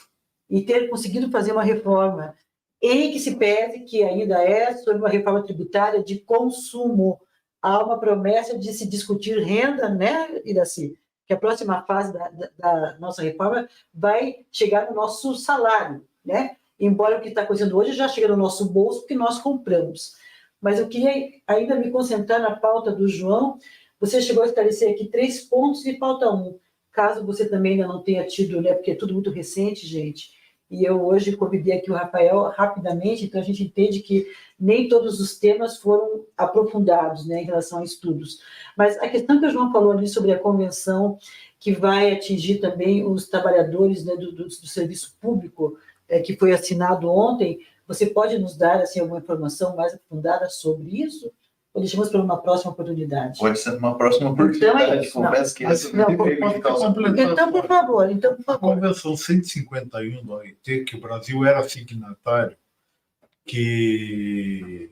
e ter conseguido fazer uma reforma em que se pese que ainda é sobre uma reforma tributária de consumo. Há uma promessa de se discutir renda, né, Iraci? Que a próxima fase da nossa reforma vai chegar no nosso salário, né? embora o que está acontecendo hoje já chega no nosso bolso, porque nós compramos. Mas eu queria ainda me concentrar na pauta do João. Você chegou a esclarecer aqui 3 pontos e falta 1. Caso você também ainda não tenha tido, né, porque é tudo muito recente, gente, e eu hoje convidei aqui o Rafael rapidamente, então a gente entende que nem todos os temas foram aprofundados, né, em relação a estudos. Mas a questão que o João falou ali sobre a convenção, que vai atingir também os trabalhadores, né, do serviço público, que foi assinado ontem, você pode nos dar assim, alguma informação mais aprofundada sobre isso? Ou deixamos para uma próxima oportunidade? Pode ser uma próxima oportunidade. Então Confesso que essa não, não teve posso então, completar. Então, por favor. A Convenção 151 da OIT, que o Brasil era signatário, que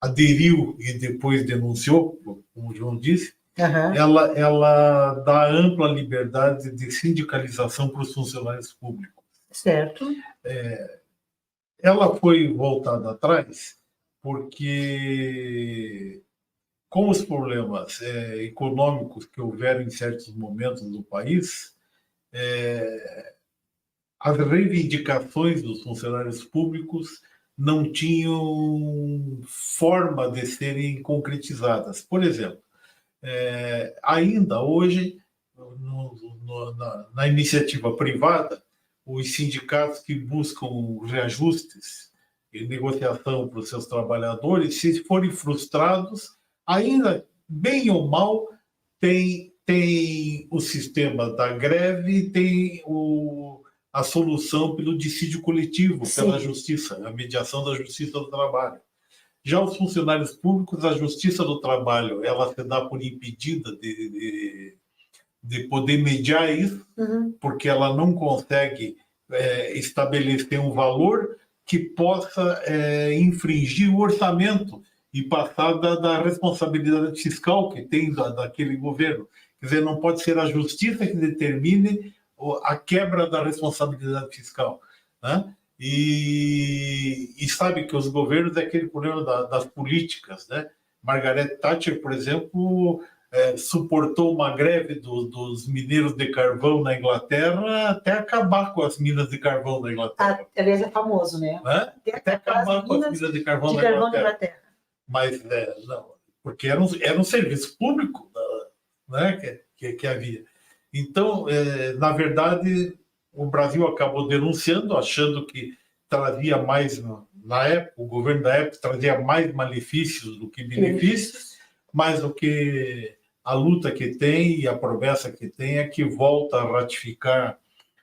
aderiu e depois denunciou, como o João disse, ela dá ampla liberdade de sindicalização para os funcionários públicos. Certo. Ela foi voltada atrás porque, com os problemas econômicos que houveram em certos momentos do país, as reivindicações dos funcionários públicos não tinham forma de serem concretizadas. Por exemplo, ainda hoje, na iniciativa privada, os sindicatos que buscam reajustes e negociação para os seus trabalhadores, se forem frustrados, ainda, bem ou mal, tem o sistema da greve, tem a solução pelo dissídio coletivo, pela justiça, a mediação da justiça do trabalho. Já os funcionários públicos, a justiça do trabalho, ela se dá por impedida de poder mediar isso, porque ela não consegue estabelecer um valor que possa infringir o orçamento e passar da responsabilidade fiscal que tem daquele governo. Quer dizer, não pode ser a justiça que determine a quebra da responsabilidade fiscal, né? E sabe que os governos é aquele problema das políticas, né? Margaret Thatcher, por exemplo, suportou uma greve dos mineiros de carvão na Inglaterra até acabar com as minas de carvão da Inglaterra. Aliás, é famoso, né? Até acabar com as minas de carvão da Inglaterra. Mas, não, porque era um serviço público, né, que havia. Então, na verdade, o Brasil acabou denunciando, achando que trazia mais, na época, o governo da época trazia mais malefícios do que benefícios, mas o que a luta que tem e a promessa que tem é que volta a ratificar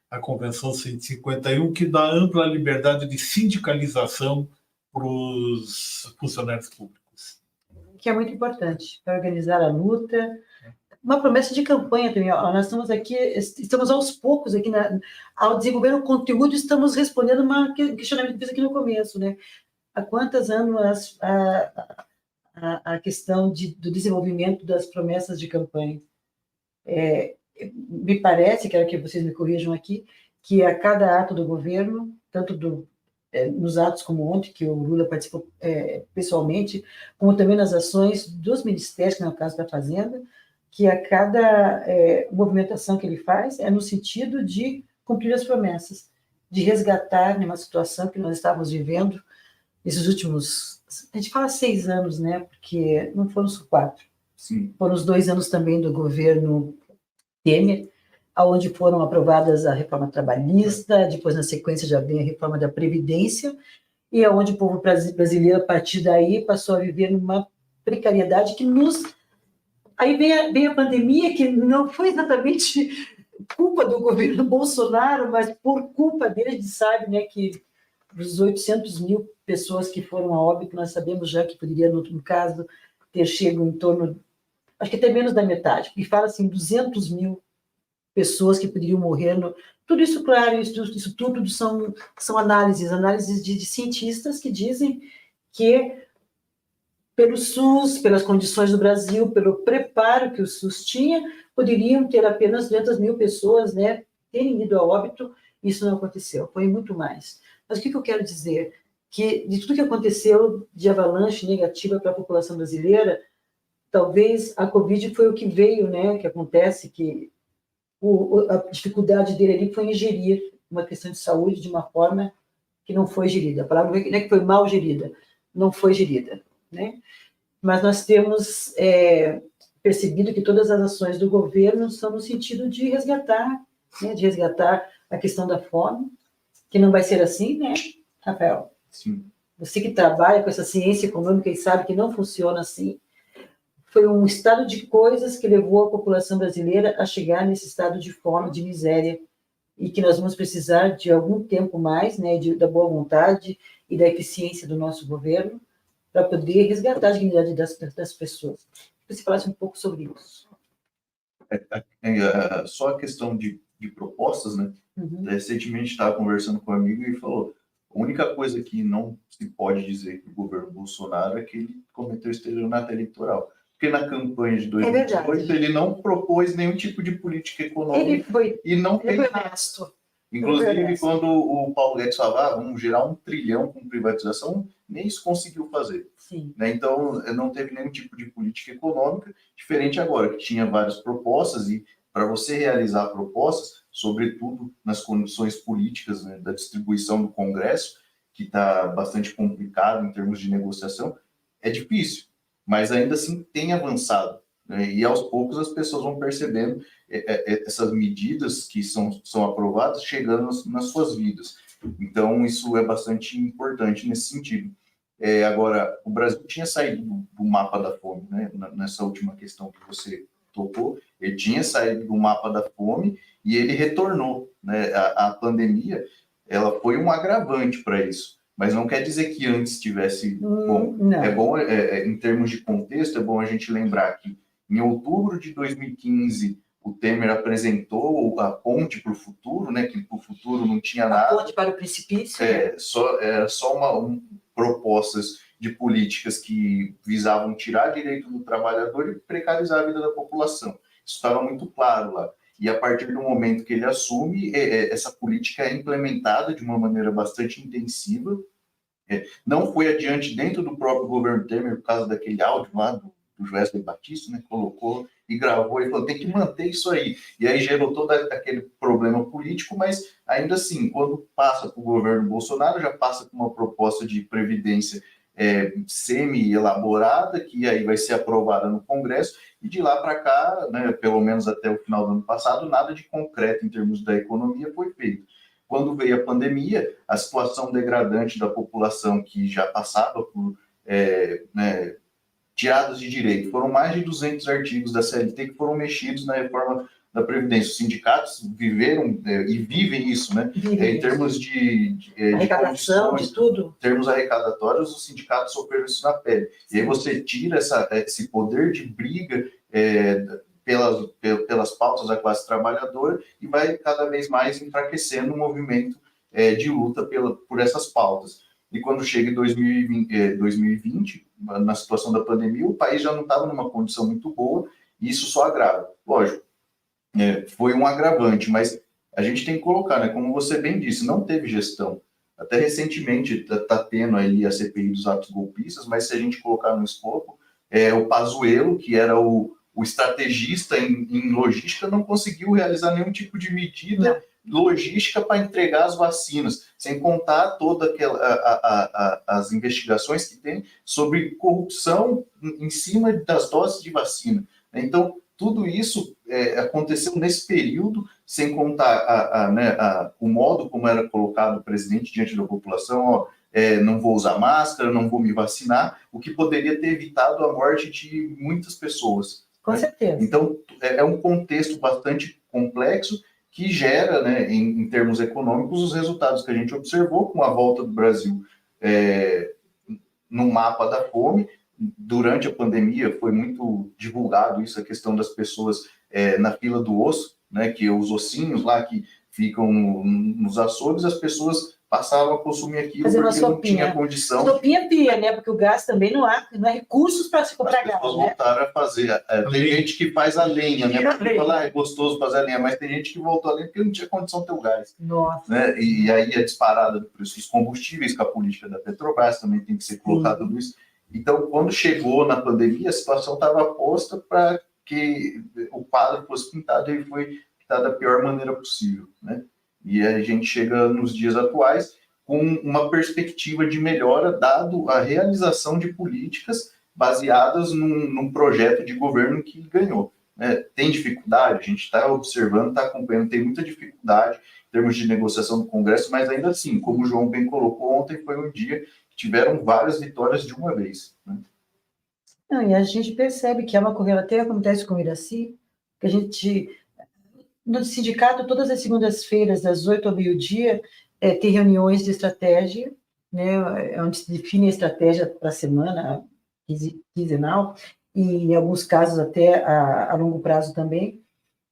a Convenção 151, que dá ampla liberdade de sindicalização para os funcionários públicos. Que é muito importante para organizar a luta. Uma promessa de campanha também. Nós estamos aqui, estamos aos poucos aqui, ao desenvolver o conteúdo, estamos respondendo um questionamento que fiz aqui no começo, né? Há quantos anos a questão do desenvolvimento das promessas de campanha? Me parece, quero que vocês me corrijam aqui, que a cada ato do governo, tanto nos atos como ontem, que o Lula participou pessoalmente, como também nas ações dos ministérios, que é o caso da Fazenda, que a cada movimentação que ele faz é no sentido de cumprir as promessas, de resgatar uma situação que nós estávamos vivendo nesses últimos, a gente fala 6 anos, né? Porque não foram só 4. Sim. Foram os 2 anos também do governo Temer, onde foram aprovadas a reforma trabalhista, depois, na sequência, já vem a reforma da Previdência, e onde o povo brasileiro, a partir daí, passou a viver numa precariedade que nos... Aí vem a pandemia, que não foi exatamente culpa do governo Bolsonaro, mas por culpa dele, a gente sabe, né, que dos 800 mil pessoas que foram a óbito, nós sabemos já que poderia, no caso, ter chegado em torno, acho que até menos da metade, porque fala assim, 200 mil pessoas que poderiam morrer. Tudo isso, claro, isso tudo são análises de cientistas que dizem que pelo SUS, pelas condições do Brasil, pelo preparo que o SUS tinha, poderiam ter apenas 200 mil pessoas, né, terem ido a óbito. Isso não aconteceu, foi muito mais. Mas o que eu quero dizer? Que de tudo que aconteceu de avalanche negativa para a população brasileira, talvez a Covid foi o que veio, né, que acontece, que a dificuldade dele ali foi em gerir uma questão de saúde de uma forma que não foi gerida. A palavra não é que foi mal gerida, não foi gerida, né? Mas nós temos percebido que todas as ações do governo são no sentido de resgatar, né? De resgatar a questão da fome, que não vai ser assim, né, Rafael? Sim. Você que trabalha com essa ciência econômica e sabe que não funciona assim. Foi um estado de coisas que levou a população brasileira a chegar nesse estado de fome, de miséria, e que nós vamos precisar de algum tempo mais, né, da boa vontade e da eficiência do nosso governo para poder resgatar a dignidade das pessoas. Que você falasse um pouco sobre isso. Só a questão de propostas, né? Uhum. Recentemente estava conversando com um amigo e falou: a única coisa que não se pode dizer que o governo Bolsonaro é que ele cometeu estelionato eleitoral. Porque na campanha de 2018 ele não propôs nenhum tipo de política econômica e não fez nada. Inclusive, quando o Paulo Guedes falava, vamos gerar 1 trilhão com privatização, nem isso conseguiu fazer. Sim. Né? Então, não teve nenhum tipo de política econômica, diferente agora, que tinha várias propostas, e para você realizar propostas, sobretudo nas condições políticas, né, da distribuição do Congresso, que está bastante complicado em termos de negociação, é difícil, mas ainda assim tem avançado. Né? E aos poucos as pessoas vão percebendo essas medidas que são aprovadas chegando nas suas vidas. Então, isso é bastante importante nesse sentido. Agora, o Brasil tinha saído do mapa da fome, né? Nessa última questão que você tocou, ele tinha saído do mapa da fome e ele retornou. Né? A pandemia, ela foi um agravante para isso, mas não quer dizer que antes tivesse bom. Não. É bom, em termos de contexto, é bom a gente lembrar que em outubro de 2015, o Temer apresentou a ponte para o futuro, né? Que para o futuro não tinha nada. A ponte para o precipício. Era só propostas de políticas que visavam tirar direito do trabalhador e precarizar a vida da população. Isso estava muito claro lá. E a partir do momento que ele assume, essa política é implementada de uma maneira bastante intensiva. Não foi adiante dentro do próprio governo Temer, por causa daquele áudio lá do Wesley Batista, né, colocou e gravou e falou, tem que manter isso aí. E aí gerou todo aquele problema político, mas ainda assim, quando passa para o governo Bolsonaro, já passa com uma proposta de previdência semi-elaborada, que aí vai ser aprovada no Congresso, e de lá para cá, né, pelo menos até o final do ano passado, nada de concreto em termos da economia foi feito. Quando veio a pandemia, a situação degradante da população que já passava por tiradas de direito. Foram mais de 200 artigos da CLT que foram mexidos na reforma da Previdência. Os sindicatos viveram e vivem isso, né? Em termos de arrecadação, de tudo. Em termos arrecadatórios, os sindicatos sofreram isso na pele. E aí você tira esse poder de briga pelas pautas da classe trabalhadora e vai cada vez mais enfraquecendo o movimento de luta por essas pautas. E quando chega em 2020, na situação da pandemia, o país já não estava numa condição muito boa, e isso só agrava. Lógico, foi um agravante, mas a gente tem que colocar, né, como você bem disse, não teve gestão. Até recentemente está tendo aí a CPI dos atos golpistas, mas se a gente colocar no escopo, o Pazuello, que era o estrategista em logística, não conseguiu realizar nenhum tipo de medida logística para entregar as vacinas, sem contar todas as investigações que tem sobre corrupção em cima das doses de vacina. Então, tudo isso aconteceu nesse período, sem contar o modo como era colocado o presidente diante da população, não vou usar máscara, não vou me vacinar, o que poderia ter evitado a morte de muitas pessoas. Com certeza. Então, é um contexto bastante complexo que gera, né, em termos econômicos, os resultados que a gente observou com a volta do Brasil no mapa da fome. Durante a pandemia foi muito divulgado isso, a questão das pessoas na fila do osso, né, que os ossinhos lá que ficam nos açougues, as pessoas passavam a consumir aquilo porque não tinha condição. Sopinha pia, né? Porque o gás também não há recursos para se comprar gás. As pessoas voltaram a fazer. Tem gente que faz a lenha, né? Porque fala, é gostoso fazer a lenha, mas tem gente que voltou a lenha porque não tinha condição de ter o gás. Nossa. Né? E aí a disparada do preço dos combustíveis, com a política da Petrobras também tem que ser colocado tudo isso. Então, quando chegou na pandemia, a situação estava posta para que o quadro fosse pintado e foi pintado da pior maneira possível, né? E a gente chega nos dias atuais com uma perspectiva de melhora, dado a realização de políticas baseadas num projeto de governo que ganhou. Tem dificuldade, a gente está observando, está acompanhando, tem muita dificuldade em termos de negociação do Congresso, mas ainda assim, como o João bem colocou, ontem foi um dia que tiveram várias vitórias de uma vez. Não, e a gente percebe que é uma correlação, até acontece com o Iraci, que a gente, no sindicato, todas as segundas-feiras, das 8 ao meio-dia, tem reuniões de estratégia, né, onde se define a estratégia para a semana quinzenal, e em alguns casos até a longo prazo também.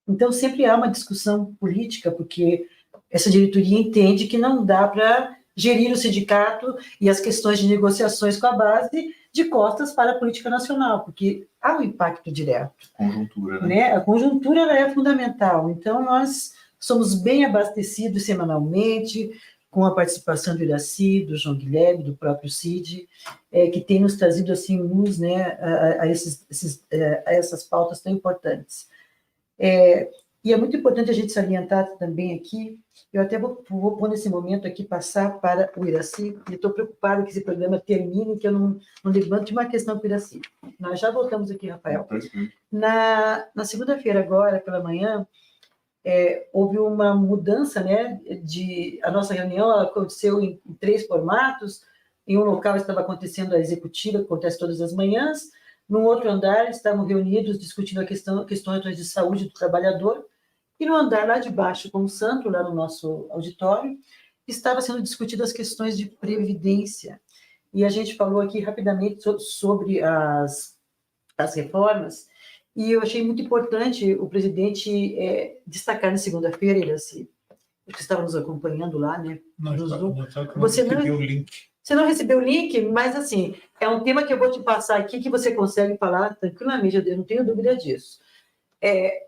Então, sempre há uma discussão política, porque essa diretoria entende que não dá para gerir o sindicato e as questões de negociações com a base de costas para a política nacional, porque há um impacto direto. Conjuntura, né? A conjuntura ela é fundamental. Então, nós somos bem abastecidos semanalmente, com a participação do Iraci, do João Guilherme, do próprio Cid, que tem nos trazido assim, luz, né, a essas pautas tão importantes. E é muito importante a gente salientar também aqui, eu até vou pôr nesse momento aqui, passar para o Iraci, e estou preocupado que esse programa termine, que eu não levante uma questão para o Iraci. Nós já voltamos aqui, Rafael. Na segunda-feira, agora, pela manhã, houve uma mudança, né, a nossa reunião aconteceu em 3 formatos. Em um local estava acontecendo a executiva, que acontece todas as manhãs. No outro andar, estavam reunidos discutindo questões de saúde do trabalhador. E no andar lá de baixo, com o Sandro, lá no nosso auditório, estava sendo discutidas as questões de previdência. E a gente falou aqui rapidamente sobre as reformas, e eu achei muito importante o presidente destacar na segunda-feira, ele assim, que estava nos acompanhando lá, né? Você não recebeu o link. Você não recebeu o link, mas assim, é um tema que eu vou te passar aqui que você consegue falar tranquilamente, eu não tenho dúvida disso.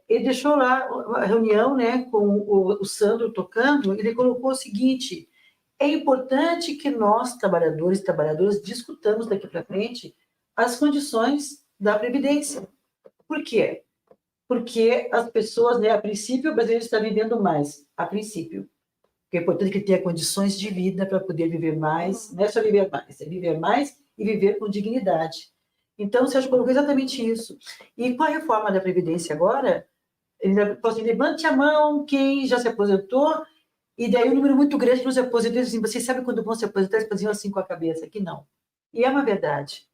Ele deixou lá a reunião, né, com o Sandro tocando, ele colocou o seguinte: é importante que nós, trabalhadores e trabalhadoras, discutamos daqui para frente as condições da Previdência. Por quê? Porque as pessoas, né, a princípio, o brasileiro está vivendo mais, a princípio. Porque é importante que tenha condições de vida para poder viver mais, não é só viver mais, é viver mais e viver com dignidade. Então, o Sérgio colocou exatamente isso. E com a reforma da Previdência agora, ele falou assim: levante a mão quem já se aposentou, e daí um número muito grande nos aposentadores, assim, vocês sabem quando vão se aposentar, eles faziam assim com a cabeça, aqui não. E é uma verdade.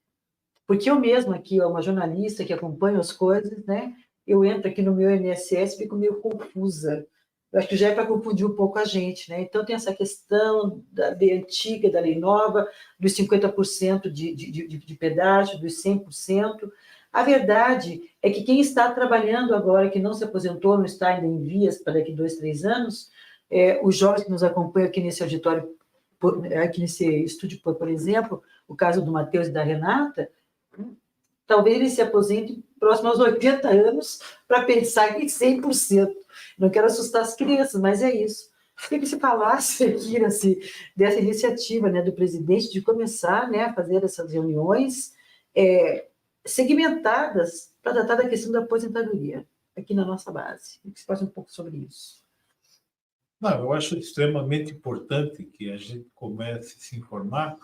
Porque eu mesma aqui, uma jornalista que acompanha as coisas, né, eu entro aqui no meu INSS e fico meio confusa. Eu acho que já é para confundir um pouco a gente, né? Então, tem essa questão da lei antiga, da lei nova, dos 50% de pedágio, dos 100%. A verdade é que quem está trabalhando agora, que não se aposentou, não está ainda em vias para daqui 2, 3 anos, os jovens que nos acompanham aqui nesse auditório, aqui nesse estúdio, por exemplo, o caso do Matheus e da Renata, talvez ele se aposente próximo aos 80 anos para pensar em 100%. Não quero assustar as crianças, mas é isso. Queria que se falasse aqui dessa iniciativa, né, do presidente de começar, né, a fazer essas reuniões segmentadas para tratar da questão da aposentadoria aqui na nossa base. Que você fale um pouco sobre isso. Não, eu acho extremamente importante que a gente comece a se informar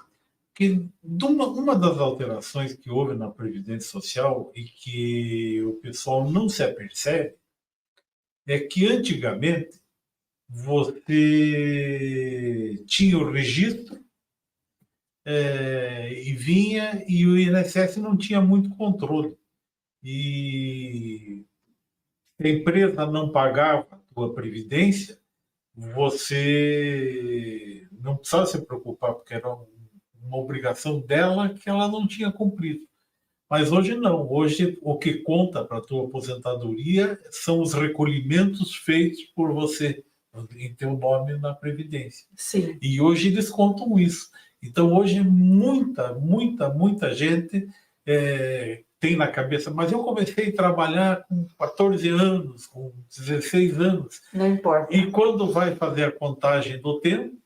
que uma das alterações que houve na Previdência Social e que o pessoal não se apercebe é que antigamente você tinha o registro e vinha, e o INSS não tinha muito controle. E se a empresa não pagava a tua previdência, você não precisava se preocupar, porque era uma obrigação dela que ela não tinha cumprido. Mas hoje não. Hoje o que conta para a tua aposentadoria são os recolhimentos feitos por você em teu nome na Previdência. Sim. E hoje eles contam isso. Então hoje muita gente tem na cabeça, mas eu comecei a trabalhar com 14 anos, com 16 anos. Não importa. E quando vai fazer a contagem do tempo,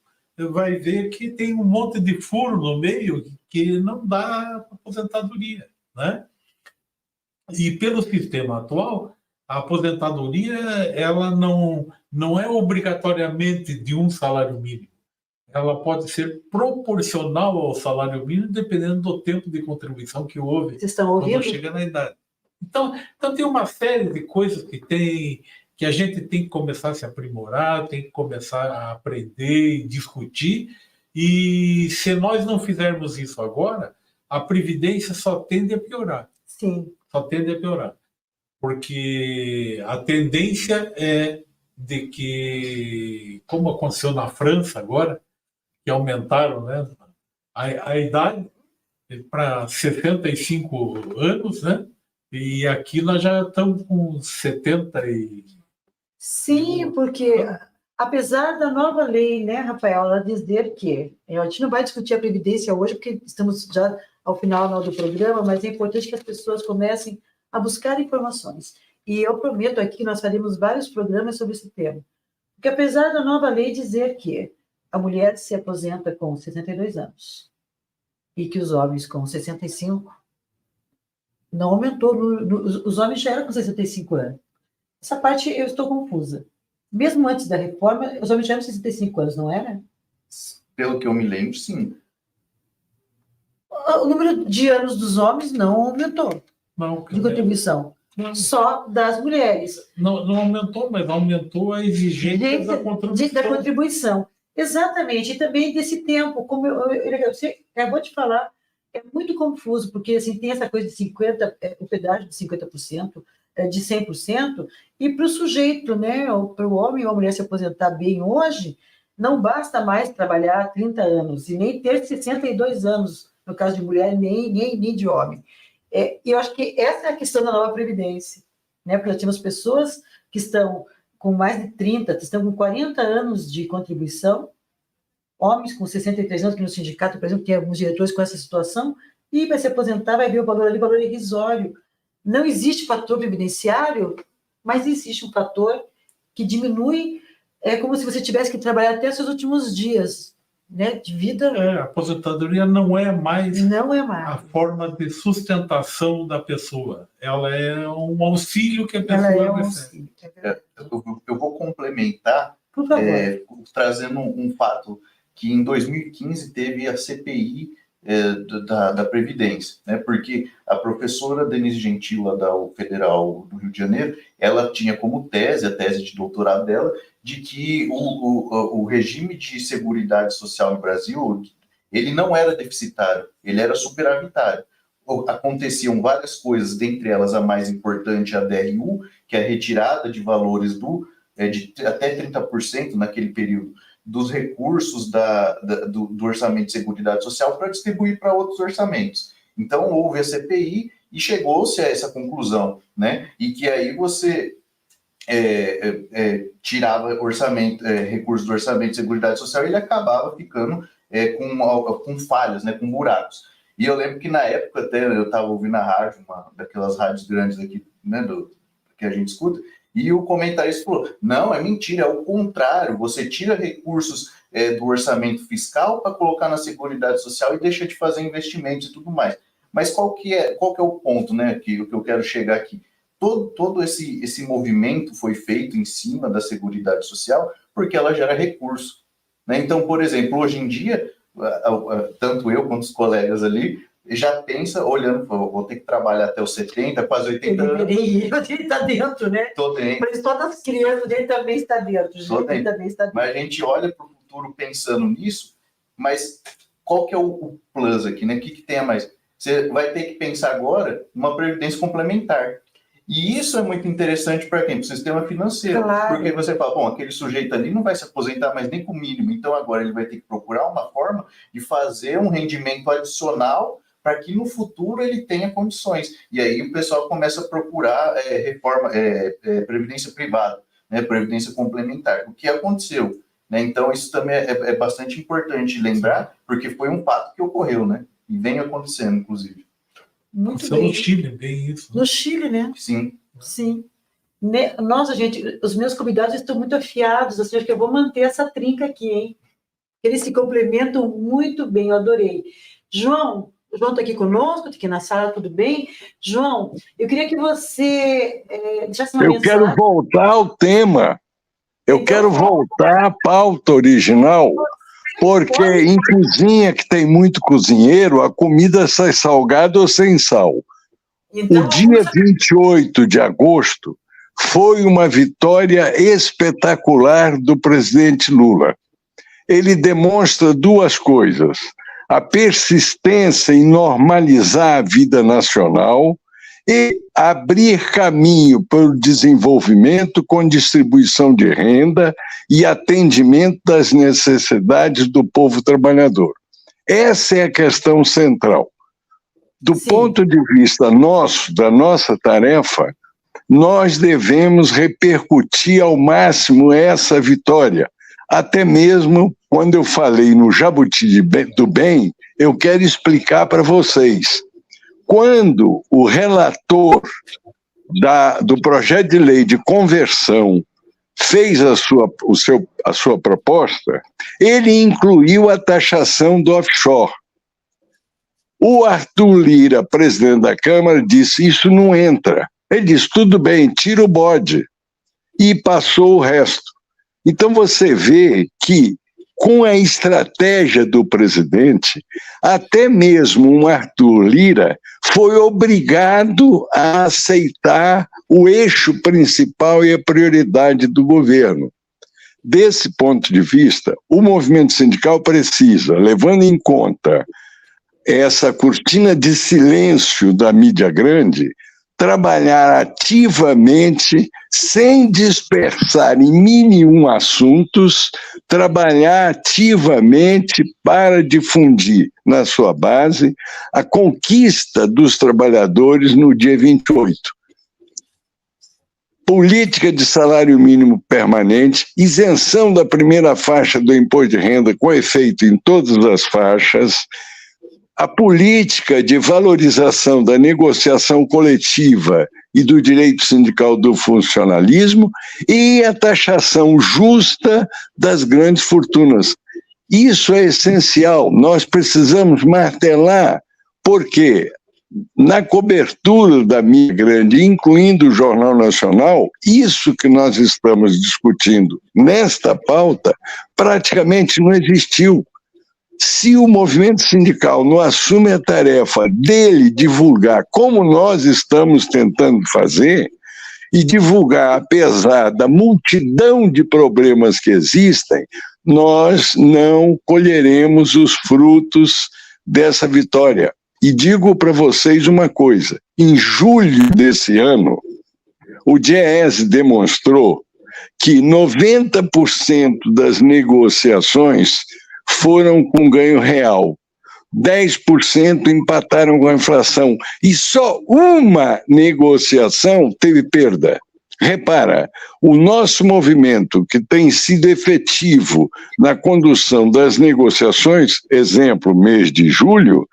vai ver que tem um monte de furo no meio que não dá aposentadoria, né? E pelo sistema atual, a aposentadoria ela não não é obrigatoriamente de um salário mínimo. Ela pode ser proporcional ao salário mínimo, dependendo do tempo de contribuição que houve Vocês estão quando ouvindo? chega na idade. Então tem uma série de coisas que a gente tem que começar a se aprimorar, tem que começar a aprender e discutir. E se nós não fizermos isso agora, a Previdência só tende a piorar. Sim. Só tende a piorar. Porque a tendência é de que, como aconteceu na França agora, que aumentaram, né, a idade para 65 anos, né? E aqui nós já estamos com 70 e... Sim, porque apesar da nova lei, né, Rafael, ela dizer que a gente não vai discutir a Previdência hoje, porque estamos já ao final do programa, mas é importante que as pessoas comecem a buscar informações. E eu prometo aqui que nós faremos vários programas sobre esse tema. Porque apesar da nova lei dizer que a mulher se aposenta com 62 anos e que os homens com 65, não aumentou. Os homens já eram com 65 anos. Essa parte eu estou confusa. Mesmo antes da reforma, os homens já eram 65 anos, não era? Pelo que eu me lembro, sim. O número de anos dos homens não aumentou, Não, de contribuição. Só das mulheres. não aumentou, mas aumentou a exigência da contribuição. Exatamente. E também desse tempo, como você acabou de falar, é muito confuso, porque assim, tem essa coisa de 50%, o pedágio de 50%, de 100%, e para o sujeito, né, para o homem ou a mulher se aposentar bem hoje, não basta mais trabalhar 30 anos, e nem ter 62 anos, no caso de mulher, nem de homem. E eu acho que essa é a questão da nova Previdência, né, porque nós temos pessoas que estão com mais de 30, que estão com 40 anos de contribuição, homens com 63 anos, que no sindicato, por exemplo, tem alguns diretores com essa situação, e vai se aposentar, vai ver o valor ali, o valor irrisório. Não existe fator previdenciário, mas existe um fator que diminui, é como se você tivesse que trabalhar até os seus últimos dias, né, de vida. A aposentadoria não é mais a forma de sustentação da pessoa. Ela é um auxílio que a pessoa recebe. Eu vou complementar, por favor, trazendo um fato que em 2015 teve a CPI da Previdência, né? Porque a professora Denise Gentil, lá da Federal do Rio de Janeiro, ela tinha como tese, a tese de doutorado dela, de que o regime de seguridade social no Brasil, ele não era deficitário, ele era superavitário. Aconteciam várias coisas, dentre elas a mais importante, a DRU, que é a retirada de valores de até 30% naquele período, dos recursos do orçamento de seguridade social para distribuir para outros orçamentos. Então, houve a CPI e chegou-se a essa conclusão, né? E que aí você tirava recursos do orçamento de seguridade social e ele acabava ficando com falhas, né? Com buracos. E eu lembro que na época, até eu estava ouvindo a rádio, uma daquelas rádios grandes aqui, né, que a gente escuta, e o comentarista falou, não, é mentira, é o contrário, você tira recursos do orçamento fiscal para colocar na Seguridade Social e deixa de fazer investimentos e tudo mais. Mas qual que é o ponto, né, que eu quero chegar aqui? Todo esse movimento foi feito em cima da Seguridade Social porque ela gera recurso, né? Então, por exemplo, hoje em dia, tanto eu quanto os colegas ali, já pensa, olhando, vou ter que trabalhar até os 70, quase 80 anos. Ele está dentro, né? Tô dentro. Mas todas as crianças dele também está dentro. Mas a gente olha para o futuro pensando nisso, mas qual que é o plus aqui, né? O que tem a mais? Você vai ter que pensar agora numa previdência complementar. E isso é muito interessante para quem? Para o sistema financeiro. Claro. Porque você fala, bom, aquele sujeito ali não vai se aposentar mais nem com o mínimo, então agora ele vai ter que procurar uma forma de fazer um rendimento adicional para que no futuro ele tenha condições. E aí o pessoal começa a procurar previdência privada, né, previdência complementar. O que aconteceu? Né? Então isso também é bastante importante lembrar, porque foi um fato que ocorreu, né? E vem acontecendo, inclusive. Muito bem. No Chile, bem isso. No Chile, né? Sim. Sim. Nossa, gente, os meus convidados estão muito afiados, assim, acho que eu vou manter essa trinca aqui, hein? Eles se complementam muito bem, eu adorei. João está aqui conosco, está aqui na sala, tudo bem? João, eu queria que você deixasse uma mensagem. Eu quero voltar ao tema. Eu quero voltar à pauta original, porque em cozinha que tem muito cozinheiro, a comida sai salgada ou sem sal. Então, o dia 28 de agosto foi uma vitória espetacular do presidente Lula. Ele demonstra duas coisas: a persistência em normalizar a vida nacional e abrir caminho para o desenvolvimento com distribuição de renda e atendimento das necessidades do povo trabalhador. Essa é a questão central. Do ponto de vista nosso, da nossa tarefa, nós devemos repercutir ao máximo essa vitória. Até mesmo quando eu falei no Jabuti do Bem, eu quero explicar para vocês. Quando o relator do projeto de lei de conversão fez a sua proposta, ele incluiu a taxação do offshore. O Arthur Lira, presidente da Câmara, disse: isso não entra. Ele disse: tudo bem, tira o bode. E passou o resto. Então você vê que, com a estratégia do presidente, até mesmo um Arthur Lira foi obrigado a aceitar o eixo principal e a prioridade do governo. Desse ponto de vista, o movimento sindical precisa, levando em conta essa cortina de silêncio da mídia grande, trabalhar ativamente, sem dispersar em mínimo assuntos, trabalhar ativamente para difundir na sua base a conquista dos trabalhadores no dia 28. Política de salário mínimo permanente, isenção da primeira faixa do imposto de renda com efeito em todas as faixas, a política de valorização da negociação coletiva e do direito sindical do funcionalismo e a taxação justa das grandes fortunas. Isso é essencial, nós precisamos martelar, porque na cobertura da mídia grande, incluindo o Jornal Nacional, isso que nós estamos discutindo nesta pauta praticamente não existiu. Se o movimento sindical não assume a tarefa dele divulgar, como nós estamos tentando fazer, e divulgar apesar da multidão de problemas que existem, nós não colheremos os frutos dessa vitória. E digo para vocês uma coisa: em julho desse ano, o DIEESE demonstrou que 90% das negociações foram com ganho real, 10% empataram com a inflação e só uma negociação teve perda. Repara, o nosso movimento, que tem sido efetivo na condução das negociações, exemplo, mês de julho,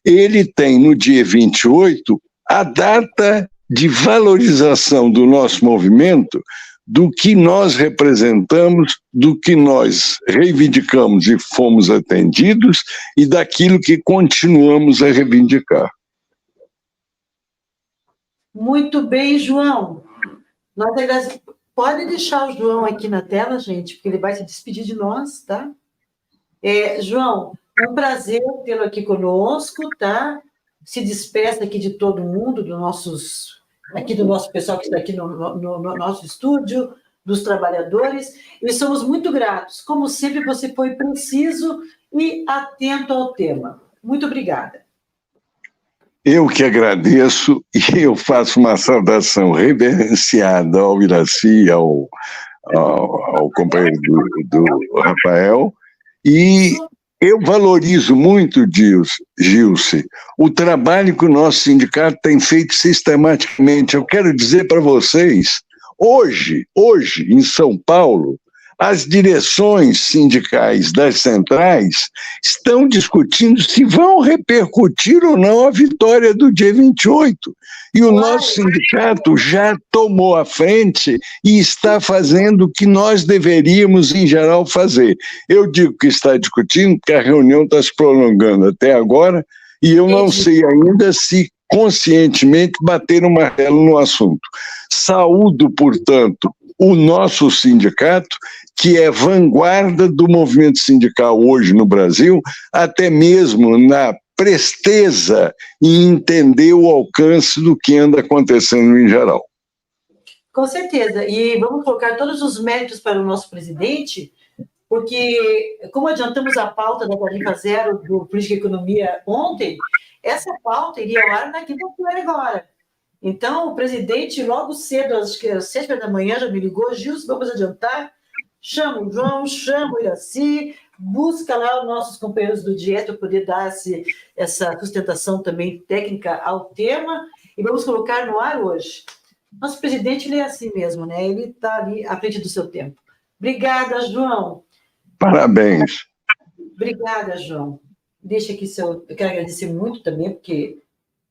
ele tem no dia 28 a data de valorização do nosso movimento, do que nós representamos, do que nós reivindicamos e fomos atendidos e daquilo que continuamos a reivindicar. Muito bem, João. Pode deixar o João aqui na tela, gente, porque ele vai se despedir de nós, tá? João, é um prazer tê-lo aqui conosco, tá? Se despeça aqui de todo mundo, do nosso pessoal que está aqui no nosso estúdio, dos trabalhadores, e somos muito gratos. Como sempre, você foi preciso e atento ao tema. Muito obrigada. Eu que agradeço, e eu faço uma saudação reverenciada ao Iraci, ao companheiro do Rafael, e eu valorizo muito, Gilce, o trabalho que o nosso sindicato tem feito sistematicamente. Eu quero dizer para vocês, hoje, em São Paulo, as direções sindicais das centrais estão discutindo se vão repercutir ou não a vitória do dia 28. E o nosso sindicato já tomou a frente e está fazendo o que nós deveríamos, em geral, fazer. Eu digo que está discutindo porque a reunião está se prolongando até agora e eu não sei ainda se conscientemente bater o martelo no assunto. Saúdo, portanto, o nosso sindicato, que é vanguarda do movimento sindical hoje no Brasil, até mesmo na presteza em entender o alcance do que anda acontecendo em geral. Com certeza. E vamos colocar todos os méritos para o nosso presidente, porque, como adiantamos a pauta da tarifa zero do Política e Economia ontem, essa pauta iria ao ar na quinta-feira agora. Então, o presidente, logo cedo, acho que às 7h da manhã, já me ligou: Gilson, vamos adiantar? Chama o João, chama o Iraci, busca lá os nossos companheiros do DIET para poder dar essa sustentação também técnica ao tema, e vamos colocar no ar hoje. Nosso presidente, ele é assim mesmo, né? Ele está ali à frente do seu tempo. Obrigada, João. Parabéns. Obrigada, João. Deixa aqui eu quero agradecer muito também, porque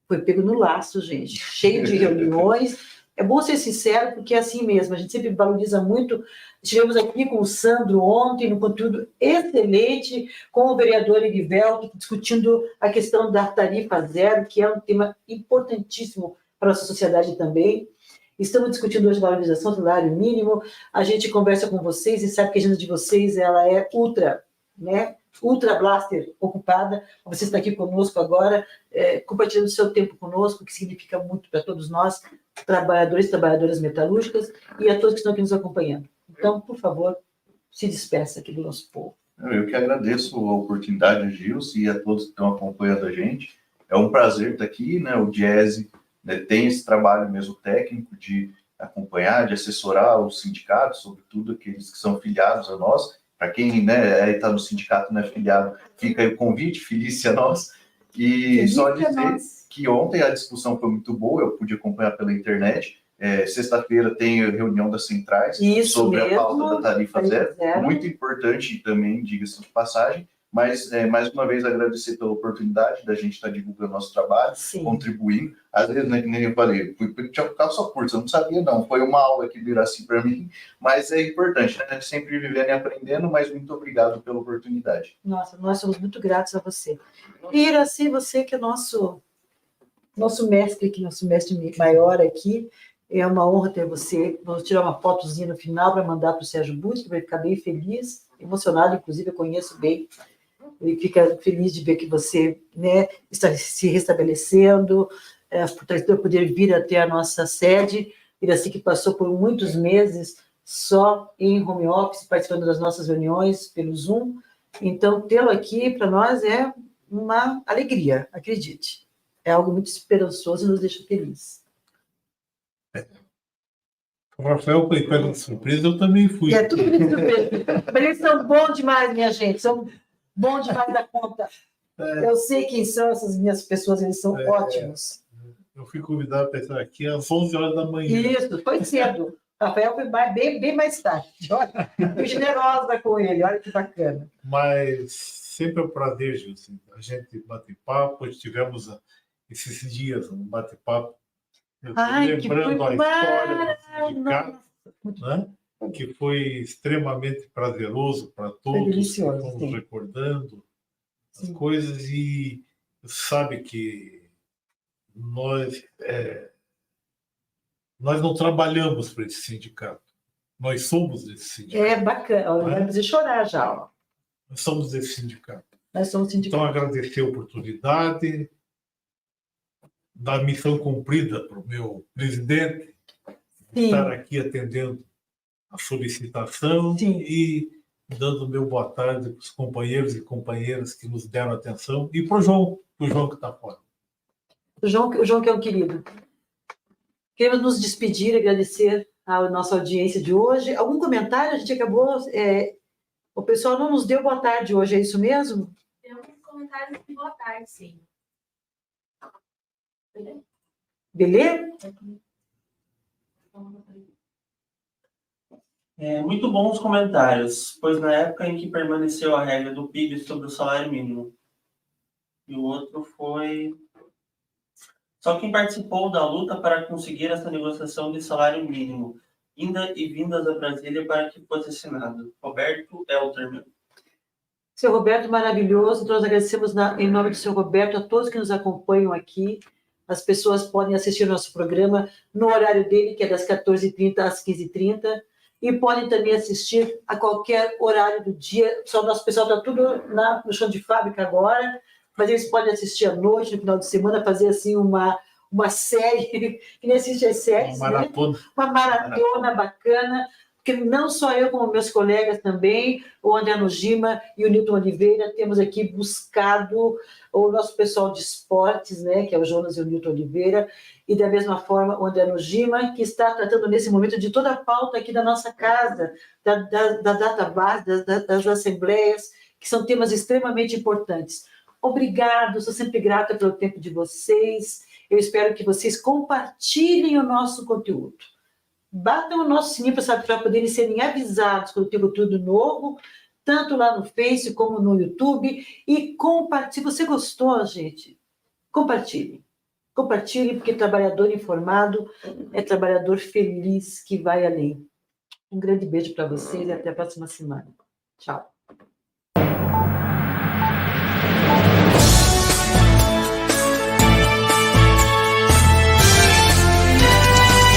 foi pego no laço, gente, cheio de reuniões. É bom ser sincero, porque é assim mesmo, a gente sempre valoriza muito. Estivemos aqui com o Sandro ontem, no conteúdo excelente, com o vereador Erivelto, discutindo a questão da tarifa zero, que é um tema importantíssimo para a nossa sociedade também. Estamos discutindo hoje a valorização do salário mínimo. A gente conversa com vocês e sabe que a agenda de vocês ela é ultra, né? Ultra Blaster ocupada. Você está aqui conosco agora, compartilhando o seu tempo conosco, que significa muito para todos nós, trabalhadores e trabalhadoras metalúrgicas, e a todos que estão aqui nos acompanhando. Então, por favor, se despeça aqui do nosso povo. Eu que agradeço a oportunidade, Gilson, e a todos que estão acompanhando a gente. É um prazer estar aqui, né? O Diese, né, tem esse trabalho mesmo técnico de acompanhar, de assessorar os sindicatos, sobretudo aqueles que são filiados a nós. Para quem, né, está no sindicato, não é filiado, fica aí o convite, feliz a nós. E Feliz só a dizer nós. que ontem a discussão foi muito boa, eu pude acompanhar pela internet. Sexta-feira tem a reunião das centrais sobre a pauta da tarifa zero. Muito importante também, diga-se de passagem. Mas, mais uma vez, agradecer pela oportunidade da gente estar divulgando nosso trabalho, Sim. Contribuindo. Às vezes, né, que nem eu falei, tinha ficado só curso, eu não sabia, não. Foi uma aula que virou assim para mim, mas é importante, né? Sempre vivendo e aprendendo, mas muito obrigado pela oportunidade. Nossa, nós somos muito gratos a você. E, Iraci, você que é nosso mestre aqui, nosso mestre maior aqui, é uma honra ter você. Vamos tirar uma fotozinha no final para mandar para o Sérgio Bussi, que vai ficar bem feliz, emocionado, inclusive, eu conheço bem. Ele fica feliz de ver que você, né, está se restabelecendo, por poder vir até a nossa sede. Iraci, que passou por muitos meses só em home office, participando das nossas reuniões pelo Zoom. Então, tê-lo aqui, para nós, é uma alegria, acredite. É algo muito esperançoso e nos deixa felizes. O Rafael foi pego de surpresa, eu também fui. É tudo muito surpresa. Mas eles são bons demais, minha gente, são bons demais da conta. Eu sei quem são essas minhas pessoas, eles são ótimos. Eu fui convidado para estar aqui às 11 horas da manhã. Isso, foi cedo. Rafael foi bem mais tarde. Olha, fui generosa com ele, olha que bacana. Mas sempre é um prazer, Gilson, a gente bate papo. Hoje tivemos esses dias um bate-papo. Lembrando a história do sindicato, né? Que foi extremamente prazeroso para todos, estamos recordando as coisas, e sabe que nós não trabalhamos para esse sindicato, nós somos desse sindicato. É bacana, vai fazer chorar já. Ó. Nós somos desse sindicato. Nós somos sindicato. Então, agradecer a oportunidade, da missão cumprida para o meu presidente, estar aqui atendendo a solicitação. Sim. E dando meu boa tarde para os companheiros e companheiras que nos deram atenção, e para o João que está fora. O João que é um querido. Queremos nos despedir, agradecer a nossa audiência de hoje. Algum comentário? A gente acabou... o pessoal não nos deu boa tarde hoje, é isso mesmo? Temos comentários de boa tarde, sim. Beleza? Muito bons os comentários, pois na época em que permaneceu a regra do PIB sobre o salário mínimo. E o outro foi... Só quem participou da luta para conseguir essa negociação de salário mínimo, inda e vindas a Brasília para que fosse assinado. Roberto Elterman. Seu Roberto, maravilhoso. Nós agradecemos em nome do seu Roberto a todos que nos acompanham aqui. As pessoas podem assistir o nosso programa no horário dele, que é das 14h30 às 15h30. e podem também assistir a qualquer horário do dia. Só o nosso pessoal está tudo no chão de fábrica agora, mas eles podem assistir à noite, no final de semana, fazer assim uma série, que nem assiste as séries, Uma maratona. né? Uma maratona bacana, porque não só eu, como meus colegas também, o André Nojima e o Nilton Oliveira, temos aqui buscado o nosso pessoal de esportes, né, que é o Jonas e o Nilton Oliveira, e da mesma forma o André Nojima, que está tratando nesse momento de toda a pauta aqui da nossa casa, da database, das assembleias, que são temas extremamente importantes. Obrigado, sou sempre grata pelo tempo de vocês. Eu espero que vocês compartilhem o nosso conteúdo. Batam o nosso sininho para poderem serem avisados quando tem conteúdo novo, tanto lá no Face como no YouTube. E compartilhe. Se você gostou, gente, compartilhe. Compartilhe, porque trabalhador informado é trabalhador feliz que vai além. Um grande beijo para vocês e até a próxima semana. Tchau.